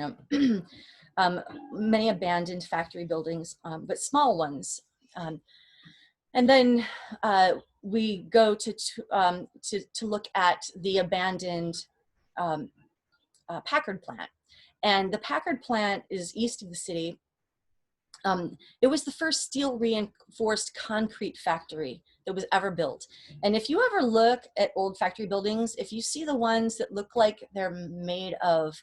Many abandoned factory buildings, but small ones. And then we go to look at the abandoned Packard plant. And the Packard plant is east of the city. It was the first steel reinforced concrete factory that was ever built. And if you ever look at old factory buildings, if you see the ones that look like they're made of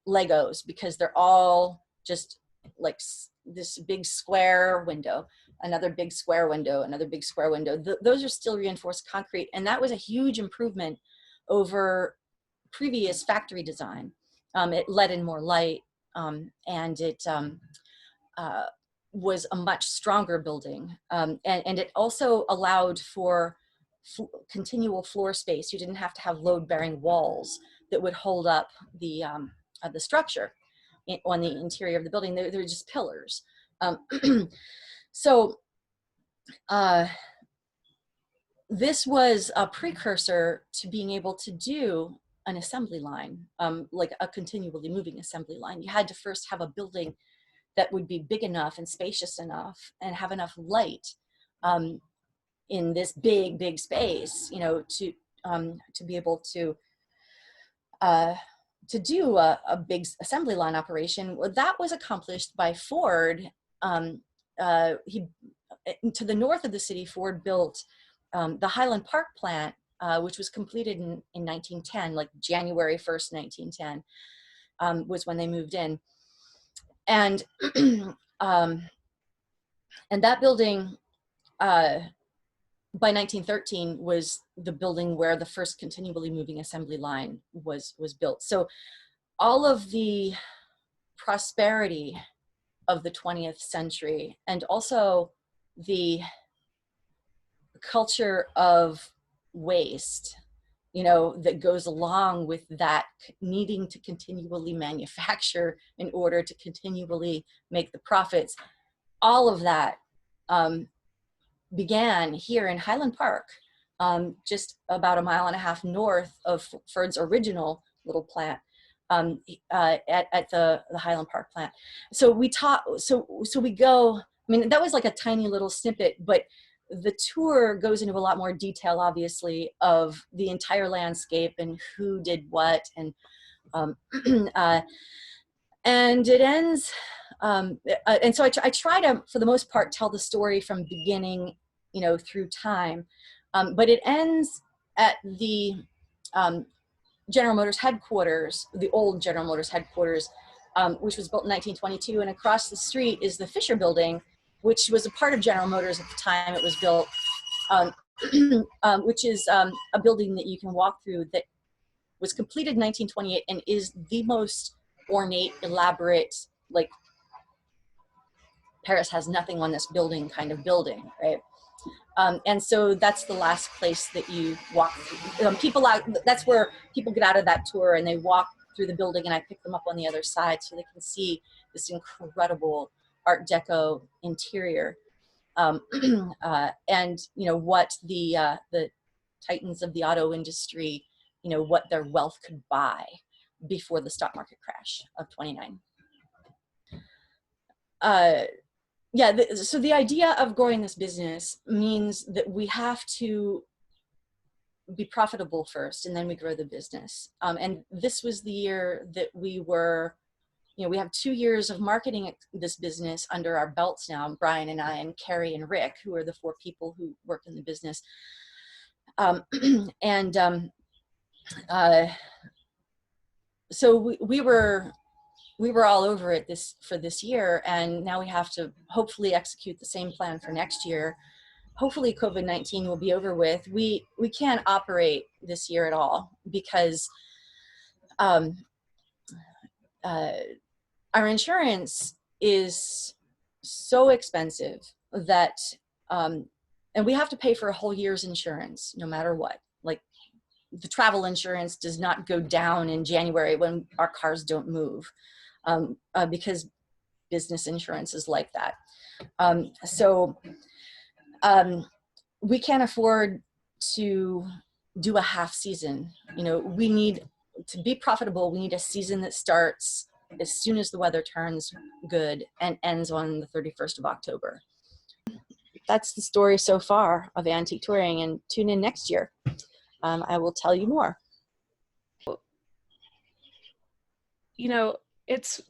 Legos, because they're all just like this big square window, another big square window, another big square window, those are steel reinforced concrete. And that was a huge improvement over previous factory design. It let in more light, and it was a much stronger building. And it also allowed for continual floor space. You didn't have to have load-bearing walls that would hold up the structure on the interior of the building. They were just pillars. So this was a precursor to being able to do an assembly line, like a continually moving assembly line. You had to first have a building that would be big enough and spacious enough and have enough light in this big space, you know, to be able to do a big assembly line operation. Well, that was accomplished by Ford. To the north of the city, Ford built the Highland Park plant, which was completed in 1910, like January 1st, 1910, was when they moved in. And and that building, by 1913, was the building where the first continually moving assembly line was built. So all of the prosperity of the 20th century, and also the culture of waste, you know, that goes along with that needing to continually manufacture in order to continually make the profits, all of that began here in Highland Park, just about 1.5 miles north of Ford's original little plant, at the Highland Park plant. So we taught, so we go, I mean, that was like a tiny little snippet, but the tour goes into a lot more detail, obviously, of the entire landscape and who did what, and and it ends, and so I try to, for the most part, tell the story from beginning, you know, through time, but it ends at the General Motors headquarters, the old General Motors headquarters, which was built in 1922, and across the street is the Fisher Building, which was a part of General Motors at the time it was built, which is a building that you can walk through, that was completed in 1928 and is the most ornate, elaborate, like Paris has nothing on this building kind of building, right? And so that's the last place that you walk through. People out, that's where people get out of that tour and they walk through the building, and I pick them up on the other side so they can see this incredible Art Deco interior. And you know, what the titans of the auto industry, you know, what their wealth could buy before the stock market crash of 29. Yeah, so the idea of growing this business means that we have to be profitable first, and then we grow the business. And this was the year that we were, you know, we have 2 years of marketing this business under our belts now, Brian and I and Carrie and Rick, who are the 4 people who work in the business. So we were all over it for this year, and now we have to hopefully execute the same plan for next year. Hopefully COVID-19 will be over with. We can't operate this year at all because our insurance is so expensive that, and we have to pay for a whole year's insurance no matter what. Like, the travel insurance does not go down in January when our cars don't move, because business insurance is like that. We can't afford to do a half season. You know, we need to be profitable. We need a season that starts as soon as the weather turns good and ends on the 31st of October. That's the story so far of Antique Touring, and tune in next year. I will tell you more. you know, it's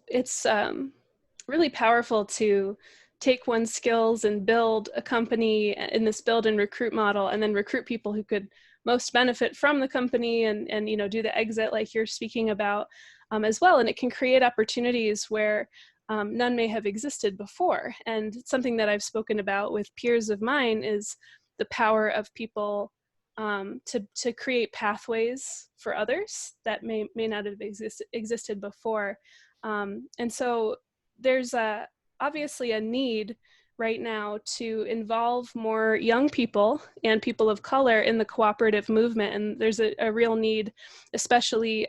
really powerful to take one's skills and build a company in this build and recruit model, and then recruit people who could most benefit from the company, and you know, do the exit like you're speaking about, as well. And it can create opportunities where none may have existed before. And something that I've spoken about with peers of mine is the power of people to create pathways for others that may not have existed before. And so there's obviously a need right now to involve more young people and people of color in the cooperative movement. And there's a real need, especially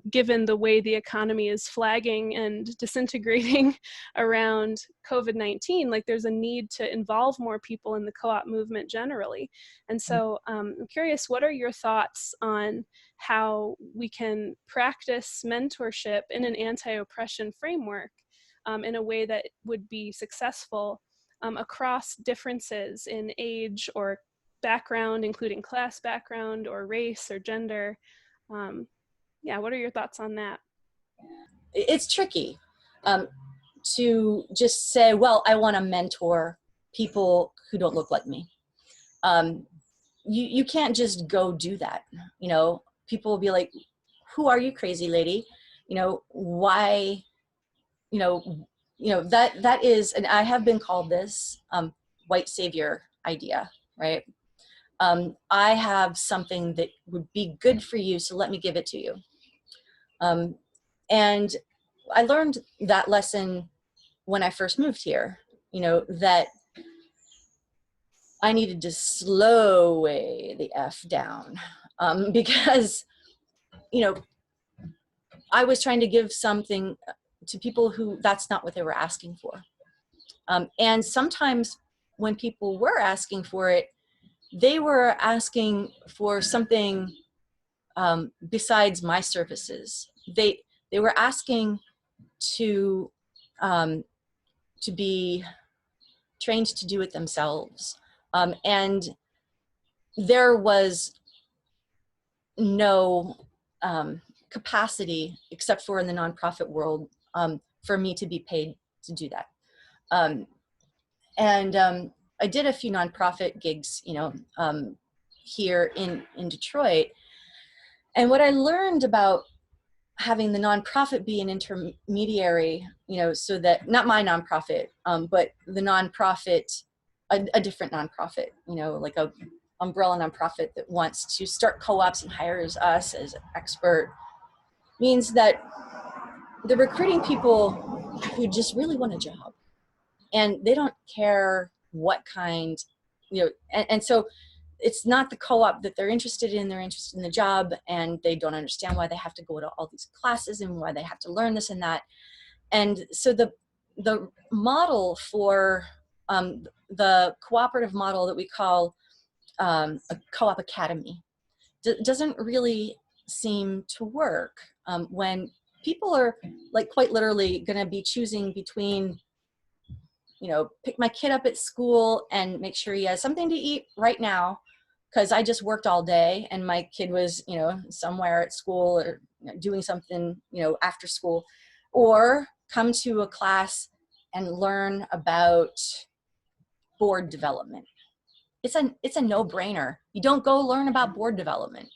given the way the economy is flagging and disintegrating around COVID-19. Like, there's a need to involve more people in the co-op movement generally. And so I'm curious, what are your thoughts on how we can practice mentorship in an anti-oppression framework in a way that would be successful across differences in age or background, including class background or race or gender? Yeah, what are your thoughts on that? It's tricky to just say, well, I want to mentor people who don't look like me. You can't just go do that. You know, people will be like, who are you, crazy lady? You know, why, that is, and I have been called this white savior idea, right? I have something that would be good for you, so let me give it to you. And I learned that lesson when I first moved here, that I needed to slow way the F down, because, I was trying to give something to people who that's not what they were asking for. And sometimes when people were asking for it, they were asking for something besides my services. They were asking to be trained to do it themselves. And there was no capacity, except for in the nonprofit world, for me to be paid to do that. And I did a few nonprofit gigs, here in Detroit. And what I learned about having the nonprofit be an intermediary, so that, not my nonprofit, but the nonprofit, a different nonprofit, like a umbrella nonprofit that wants to start co-ops and hires us as expert, means that they're recruiting people who just really want a job, and they don't care what kind, and so it's not the co-op that they're interested in. They're interested in the job, and they don't understand why they have to go to all these classes and why they have to learn this and that. And so the model for the cooperative model that we call a co-op academy doesn't really seem to work when people are, like, quite literally going to be choosing between, pick my kid up at school and make sure he has something to eat right now, because I just worked all day and my kid was, somewhere at school or doing something, after school, or come to a class and learn about board development. It's a no-brainer. You don't go learn about board development,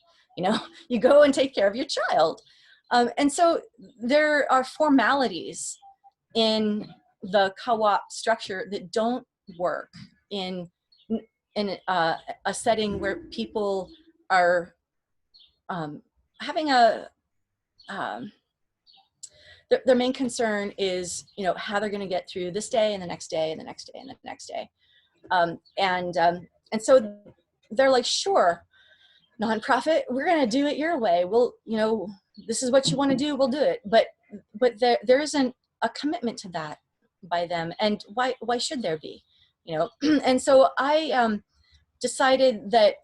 you go and take care of your child. And so there are formalities in the co-op structure that don't work in a setting where people are having their main concern is, how they're going to get through this day and the next day and the next day and the next day. And so they're like, sure, nonprofit, we're going to do it your way. Well, this is what you want to do, we'll do it. But there isn't a commitment to that by them. And why should there be? And so I decided that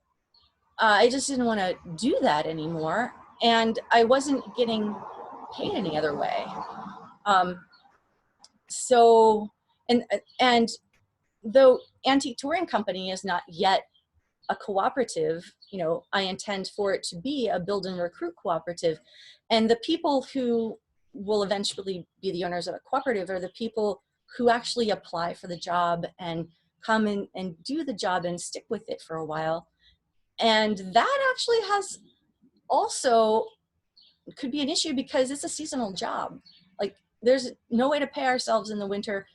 I just didn't want to do that anymore. And I wasn't getting paid any other way. So, and though Antique Touring Company is not yet a cooperative, I intend for it to be a build and recruit cooperative. And the people who will eventually be the owners of a cooperative are the people who actually apply for the job and come in and do the job and stick with it for a while. And that actually has also could be an issue because it's a seasonal job. Like there's no way to pay ourselves in the winter.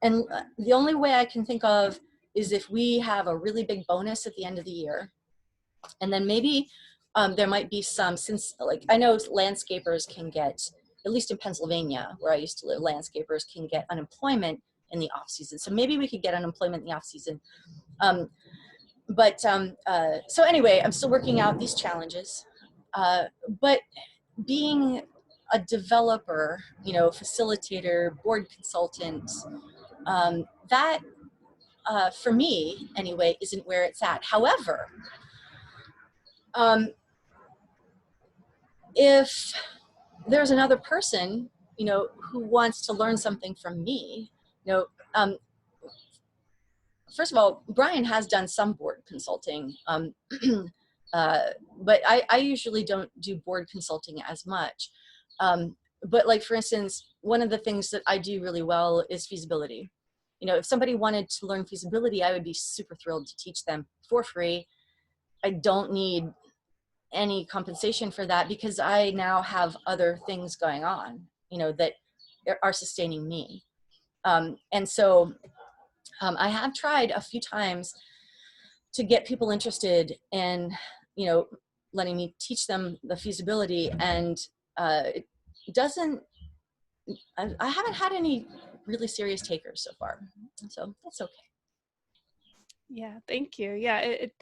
And the only way I can think of is if we have a really big bonus at the end of the year. And then maybe there might be some, since like I know landscapers can get, at least in Pennsylvania where I used to live, landscapers can get unemployment in the off season. So maybe we could get unemployment in the off season. So anyway, I'm still working out these challenges. But being a developer, you know, facilitator, board consultant, that for me anyway, isn't where it's at. However, if there's another person, you know, who wants to learn something from me, you know, first of all, Brian has done some board consulting, but I usually don't do board consulting as much. But like, for instance, one of the things that I do really well is feasibility. You know, if somebody wanted to learn feasibility, I would be super thrilled to teach them for free. I don't need any compensation for that because I now have other things going on, you know, that are sustaining me. And so I have tried a few times to get people interested in, you know, letting me teach them the feasibility, and it doesn't, I haven't had any really serious takers so far, so that's okay. Yeah, thank you. Yeah, it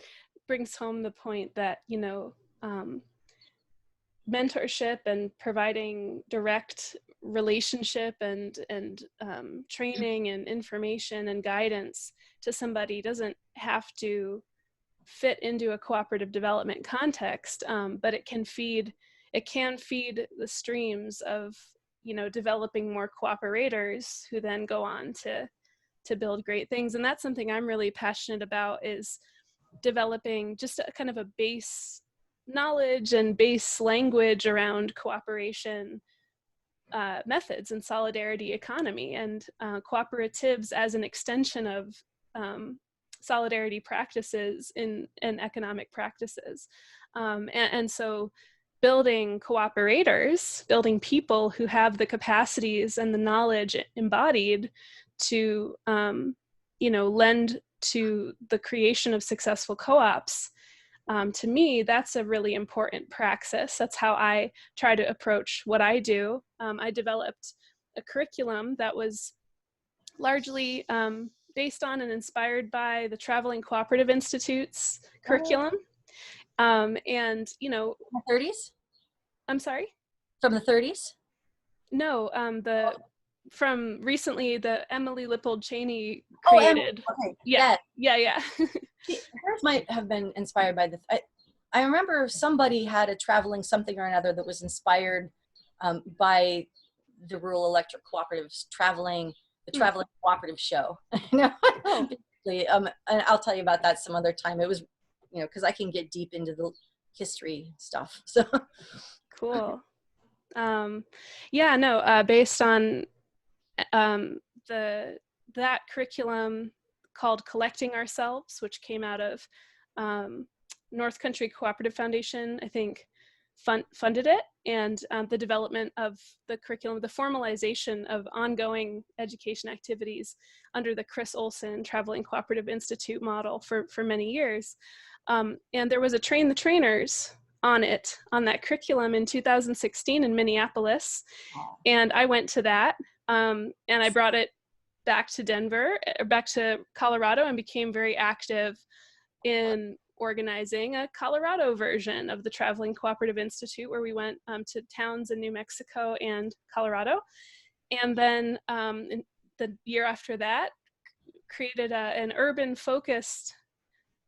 brings home the point that, you know, mentorship and providing direct relationship and training and information and guidance to somebody doesn't have to fit into a cooperative development context, but it can feed the streams of, you know, developing more cooperators who then go on to build great things. And that's something I'm really passionate about, is developing just a kind of a base knowledge and base language around cooperation methods and solidarity economy, and cooperatives as an extension of solidarity practices in economic practices. And so building cooperators, building people who have the capacities and the knowledge embodied to, you know, lend to the creation of successful co-ops. To me, that's a really important praxis. That's how I try to approach what I do. I developed a curriculum that was largely based on and inspired by the Traveling Cooperative Institute's curriculum. And, you know, From the 30s? I'm sorry? From the 30s? No, from recently, the Emily Lippold Cheney Oh, created. okay. Yeah. Hers might have been inspired by I remember somebody had a traveling something or another that was inspired by the rural electric cooperatives the traveling cooperative show. You know? Oh. And I'll tell you about that some other time. It was, you know, because I can get deep into the history stuff. So cool. Yeah, no, based on that curriculum called Collecting Ourselves, which came out of North Country Cooperative Foundation, I think funded it, and the development of the curriculum, the formalization of ongoing education activities under the Chris Olson Traveling Cooperative Institute model for many years. And there was a Train the Trainers on that curriculum in 2016 in Minneapolis. And I went to that, and I brought it back to Denver, back to Colorado, and became very active in organizing a Colorado version of the Traveling Cooperative Institute, where we went to towns in New Mexico and Colorado. And then in the year after that, created an urban-focused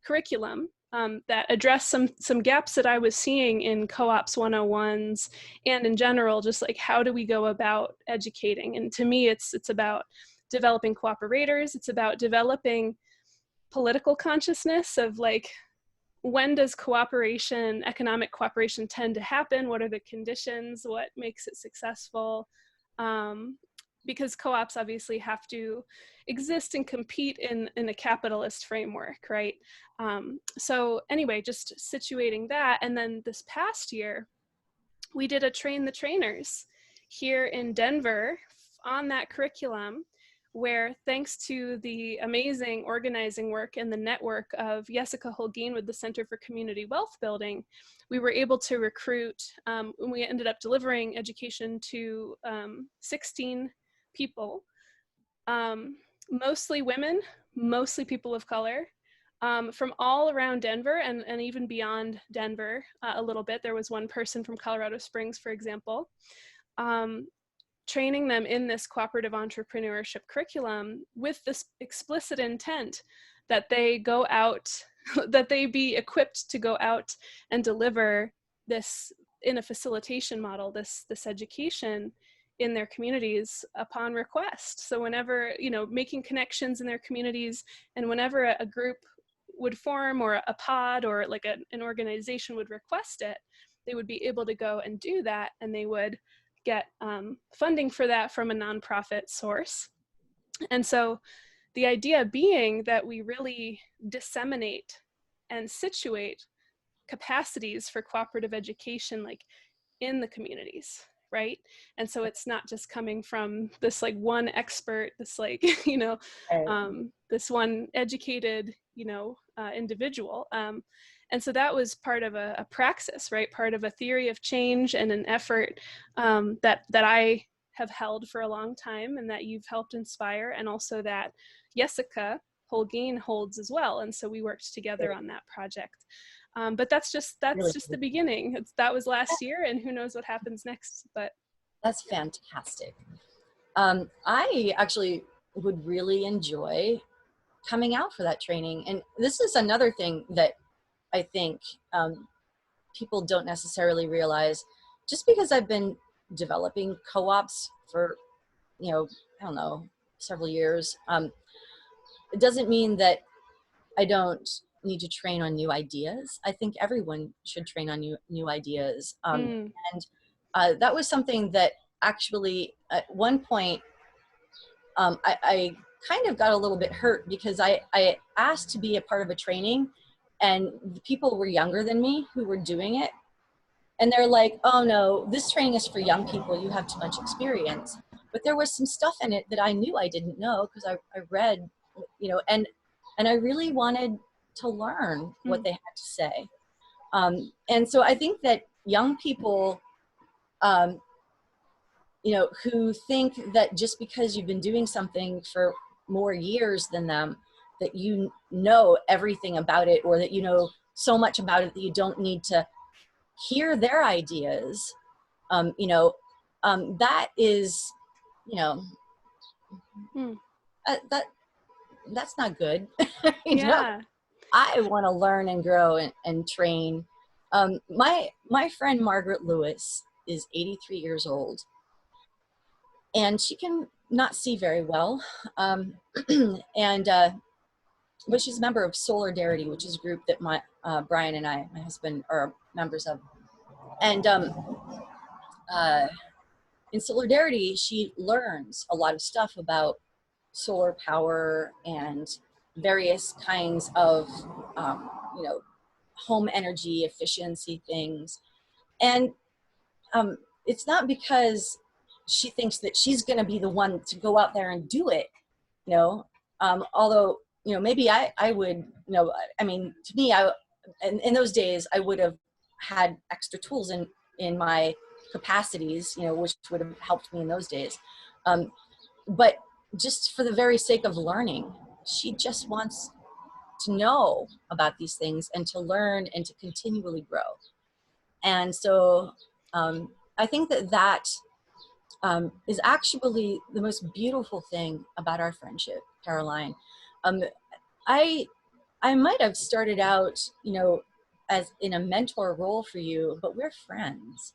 curriculum that addressed some gaps that I was seeing in co-ops 101s, and in general, just like, how do we go about educating? And to me, it's about developing cooperators. It's about developing political consciousness of, like, when does cooperation, economic cooperation, tend to happen? What are the conditions? What makes it successful? Because co-ops obviously have to exist and compete in a capitalist framework, right? So anyway, just situating that. And then this past year, we did a Train the Trainers here in Denver on that curriculum, where thanks to the amazing organizing work and the network of Jessica Holguin with the Center for Community Wealth Building, we were able to recruit, we ended up delivering education to 16 people, mostly women, mostly people of color, from all around Denver and even beyond Denver a little bit. There was one person from Colorado Springs, for example, training them in this cooperative entrepreneurship curriculum with this explicit intent that they go out, that they be equipped to go out and deliver this in a facilitation model, this education in their communities upon request. So whenever, making connections in their communities, and whenever a group would form, or a pod, or like an organization would request it, they would be able to go and do that, and they would get funding for that from a nonprofit source. And so the idea being that we really disseminate and situate capacities for cooperative education, like in the communities, right? And so it's not just coming from this like one expert, this like, this one educated, individual. And so that was part of a praxis, right? Part of a theory of change and an effort that I have held for a long time, and that you've helped inspire, and also that Jessica Holguin holds as well. And so we worked together on that project. But that's just Really the beginning. That was last year, and who knows what happens next. But that's fantastic. I actually would really enjoy coming out for that training. And this is another thing that I think people don't necessarily realize. Just because I've been developing co-ops for, I don't know, several years, it doesn't mean that I don't need to train on new ideas. I think everyone should train on new ideas. And that was something that actually at one point, I kind of got a little bit hurt, because I asked to be a part of a training, and the people were younger than me who were doing it. And they're like, oh no, this training is for young people. You have too much experience. But there was some stuff in it that I knew I didn't know, because I read, and I really wanted to learn what they had to say. And so I think that young people, who think that just because you've been doing something for more years than them, that you know everything about it, or that you know so much about it that you don't need to hear their ideas, that is, that's not good. yeah. I want to learn and grow and train. My friend Margaret Lewis is 83 years old, and she can not see very well. And but she's a member of Solidarity, which is a group that Brian and my husband, are members of. And in Solidarity, she learns a lot of stuff about solar power and various kinds of, home energy efficiency things. And it's not because she thinks that she's going to be the one to go out there and do it, although, maybe I would, to me, in those days, I would have had extra tools in my capacities, which would have helped me in those days. But just for the very sake of learning, she just wants to know about these things and to learn and to continually grow. And so I think that is actually the most beautiful thing about our friendship, Caroline. I might have started out, as in a mentor role for you, but we're friends.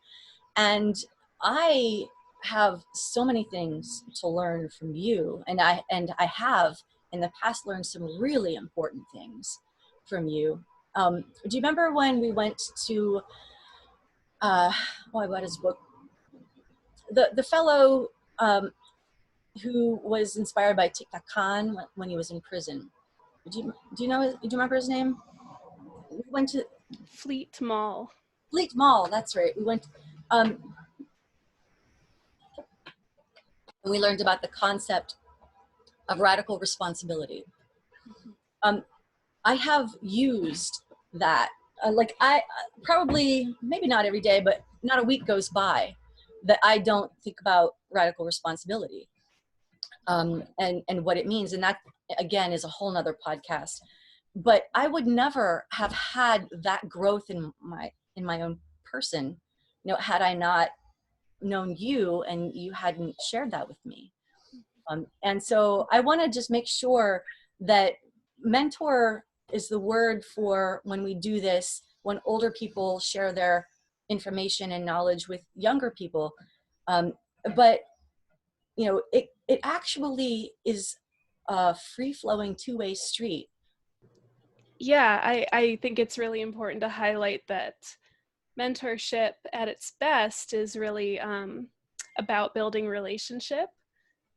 And I have so many things to learn from you. And I have in the past learned some really important things from you. Do you remember when we went to, what his book? The fellow who was inspired by Thich Nhat Hanh when he was in prison. Do you remember his name? We went to Fleet Mall. Fleet Mall. That's right. We went. And we learned about the concept of radical responsibility. I have used that. Like I probably, maybe not every day, but not a week goes by that I don't think about radical responsibility and what it means. And that, again, is a whole nother podcast. But I would never have had that growth in my own person, had I not known you and you hadn't shared that with me. And so I want to just make sure that mentor is the word for when we do this, when older people share their information and knowledge with younger people. But it actually is a free-flowing two-way street. Yeah, I think it's really important to highlight that mentorship at its best is really about building relationship.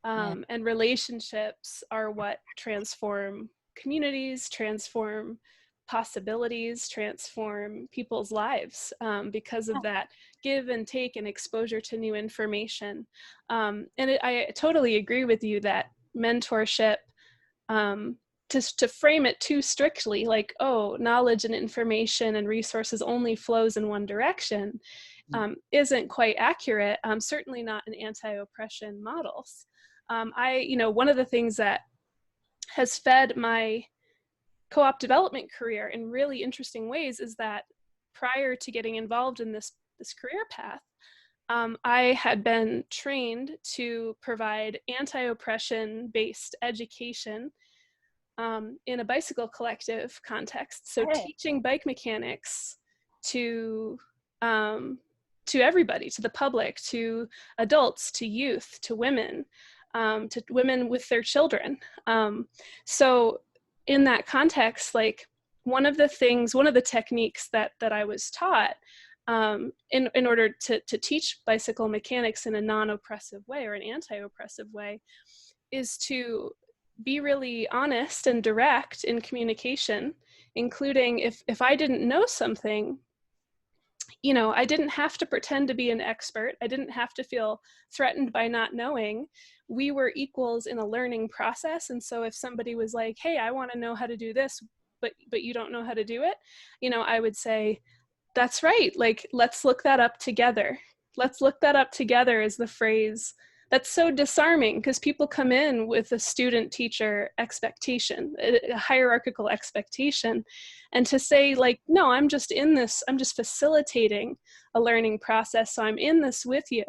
And relationships are what transform communities, transform possibilities, transform people's lives because of that give and take and exposure to new information. I totally agree with you that mentorship, to frame it too strictly, like, oh, knowledge and information and resources only flows in one direction, isn't quite accurate, certainly not in anti-oppression models. One of the things that has fed my co-op development career in really interesting ways is that prior to getting involved in this career path, I had been trained to provide anti-oppression based education in a bicycle collective context. So teaching bike mechanics to everybody, to the public, to adults, to youth, to women with their children. So in that context, like one of the techniques that I was taught in order to teach bicycle mechanics in a non-oppressive way or an anti-oppressive way is to be really honest and direct in communication, including if I didn't know something, I didn't have to pretend to be an expert. I didn't have to feel threatened by not knowing. We were equals in a learning process. And so if somebody was like, hey, I want to know how to do this, but you don't know how to do it, I would say, that's right. Like, let's look that up together. Let's look that up together is the phrase that's so disarming, because people come in with a student-teacher expectation, a hierarchical expectation. And to say, like, no, I'm just facilitating a learning process, so I'm in this with you.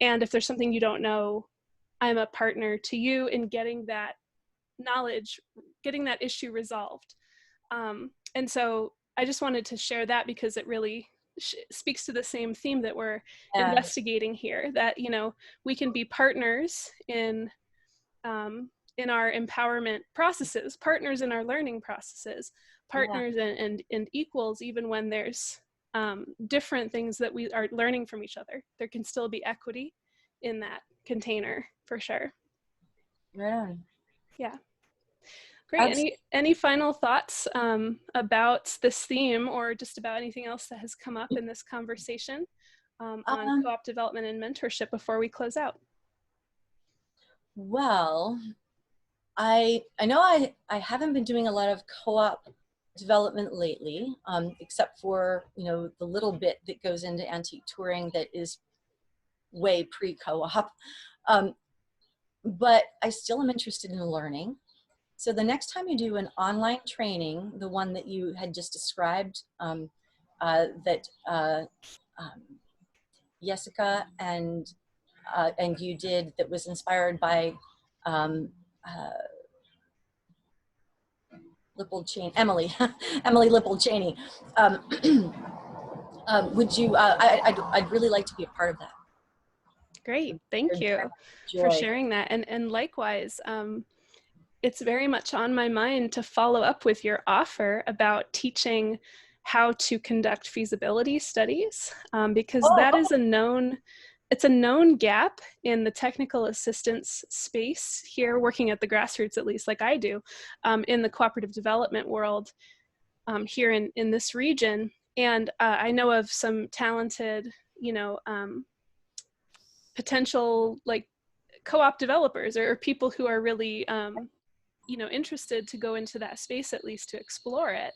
And if there's something you don't know, I'm a partner to you in getting that knowledge, getting that issue resolved. And so I just wanted to share that because it really speaks to the same theme that we're investigating here, that we can be partners in our empowerment processes, partners in our learning processes, partners and equals, even when there's different things that we are learning from each other. There can still be equity in that container, for sure. Yeah. Yeah. Great. Any final thoughts about this theme, or just about anything else that has come up in this conversation on co-op development and mentorship before we close out? Well, I know I haven't been doing a lot of co-op development lately, except for the little bit that goes into antique touring that is way pre-co-op. But I still am interested in learning. So the next time you do an online training, the one that you had just described, that Jessica and you did, that was inspired by Emily Lippold-Cheney. Would you? I'd really like to be a part of that. Great, thank you for sharing that. And likewise, it's very much on my mind to follow up with your offer about teaching how to conduct feasibility studies, because Oh, that is it's a known gap in the technical assistance space here, working at the grassroots, at least like I do, in the cooperative development world here in this region. And I know of some talented, potential like co-op developers or people who are really interested to go into that space, at least to explore it,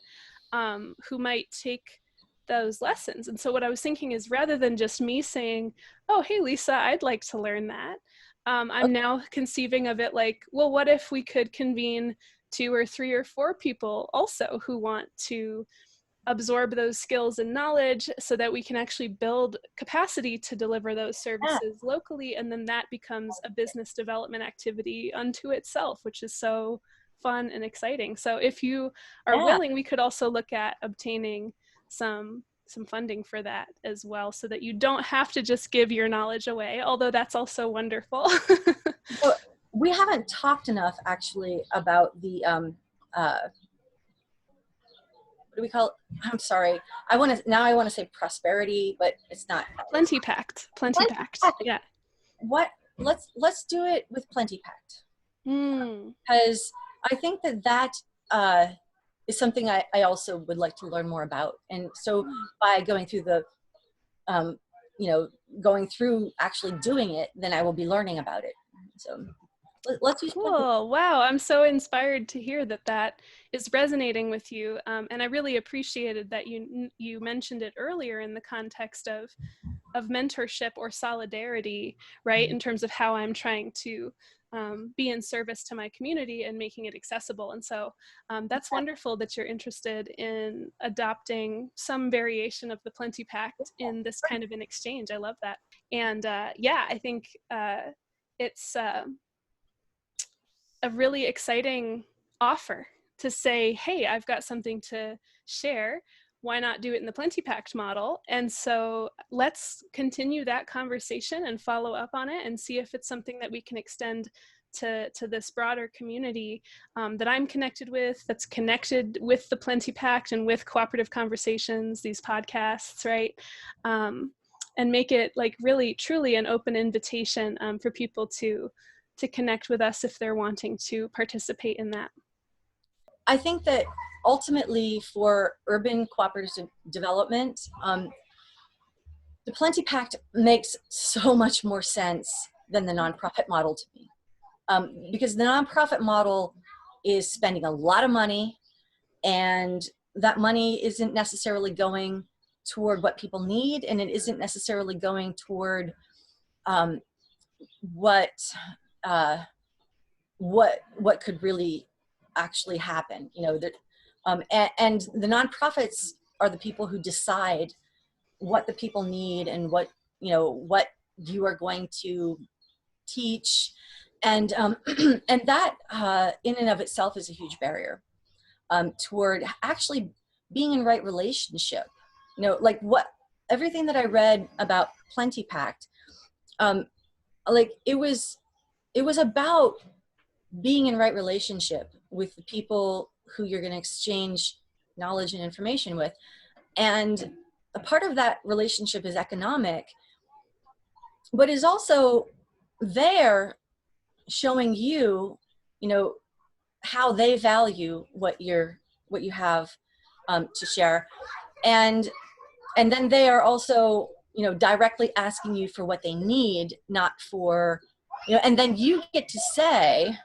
who might take those lessons. And so what I was thinking is, rather than just me saying, oh, hey, Lisa, I'd like to learn that, I'm now conceiving of it like, well, what if we could convene 2 or 3 or 4 people also who want to absorb those skills and knowledge so that we can actually build capacity to deliver those yeah, services locally. And then that becomes a business development activity unto itself, which is so fun and exciting. So if you are yeah. willing, we could also look at obtaining some funding for that as well, so that you don't have to just give your knowledge away, although that's also wonderful. So we haven't talked enough actually about the what do we call it? I'm sorry. I want to say prosperity, but it's not. Plenty packed, plenty Plenty packed. Pact. Yeah. What? Let's do it with Plenty Pact, Mm. because I think that is something I also would like to learn more about. And so by going through the um, going through actually doing it, then I will be learning about it. So let's use Plenty. Cool. Wow. I'm so inspired to hear that that is resonating with you. And I really appreciated that you mentioned it earlier in the context of mentorship or solidarity, right? In terms of how I'm trying to be in service to my community and making it accessible. And so that's wonderful that you're interested in adopting some variation of the Plenty Pact in this kind of an exchange. I love that. And yeah, I think it's a really exciting offer to say, hey, I've got something to share. Why not do it in the Plenty Pact model? And so let's continue that conversation and follow up on it and see if it's something that we can extend to this broader community that I'm connected with, that's connected with the Plenty Pact and with Cooperative Conversations, these podcasts, right? And make it like really, truly an open invitation for people to connect with us if they're wanting to participate in that. I think that ultimately for urban cooperative development, the Plenty Pact makes so much more sense than the nonprofit model to me. Because the nonprofit model is spending a lot of money, and that money isn't necessarily going toward what people need, and it isn't necessarily going toward what uh, what could really actually happen. And the nonprofits are the people who decide what the people need and what you are going to teach, and and that in and of itself is a huge barrier toward actually being in right relationship. Like what everything that I read about Plenty Pact, like it was about being in right relationship with the people who you're going to exchange knowledge and information with, and a part of that relationship is economic, but is also there showing how they value what you have to share, and then they are also directly asking you for what they need, not for and then you get to say,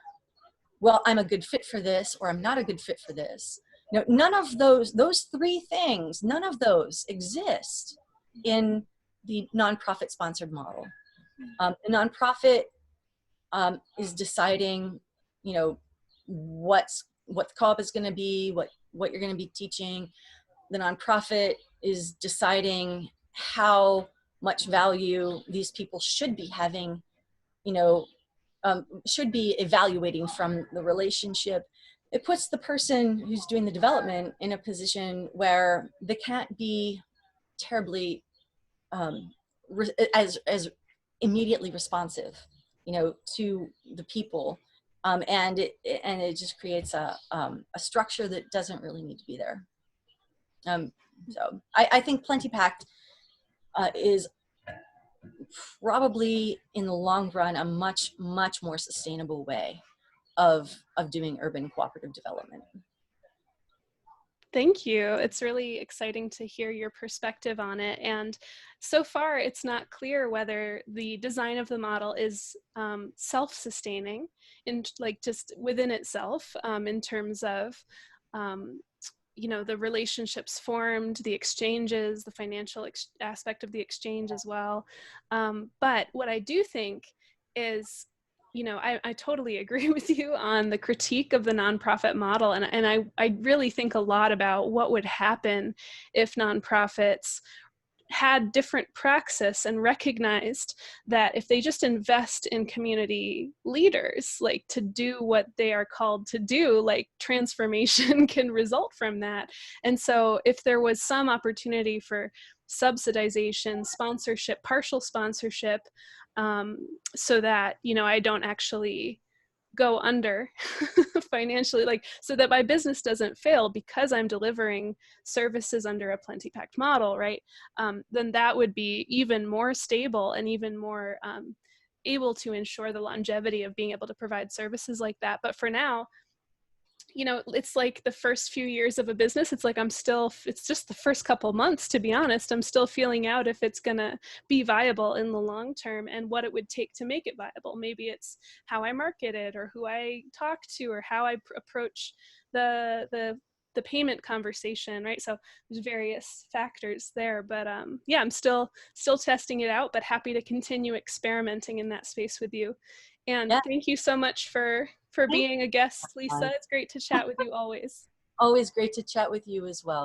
well, I'm a good fit for this, or I'm not a good fit for this. None of those three things, none of those exist in the nonprofit sponsored model. The nonprofit is deciding, what the co-op is going to be, what you're going to be teaching. The nonprofit is deciding how much value these people should be having, should be evaluating from the relationship. It puts the person who's doing the development in a position where they can't be terribly as immediately responsive, to the people And it just creates a structure that doesn't really need to be there. So I think Plenty Packed is probably in the long run a much more sustainable way of doing urban cooperative development. Thank you. It's really exciting to hear your perspective on it. And so far, it's not clear whether the design of the model is self-sustaining, in like just within itself, in terms of the relationships formed, the exchanges, the financial aspect of the exchange as well. But what I do think is, I totally agree with you on the critique of the nonprofit model. And I really think a lot about what would happen if nonprofits had different praxis and recognized that if they just invest in community leaders, like to do what they are called to do, like transformation can result from that. And so if there was some opportunity for subsidization, sponsorship, partial sponsorship, so that, I don't actually go under financially, like so that my business doesn't fail because I'm delivering services under a Plenty Packed model, right? Then that would be even more stable and even more able to ensure the longevity of being able to provide services like that. But for now, it's like the first few years of a business. It's like it's just the first couple months, to be honest. I'm still feeling out if it's going to be viable in the long term and what it would take to make it viable. Maybe it's how I market it or who I talk to or how I approach the payment conversation, right? So there's various factors there, but yeah, I'm still testing it out, but happy to continue experimenting in that space with you. And Yeah, thank you so much for being a guest, Lisa. It's great to chat with you always. always great to chat with you as well.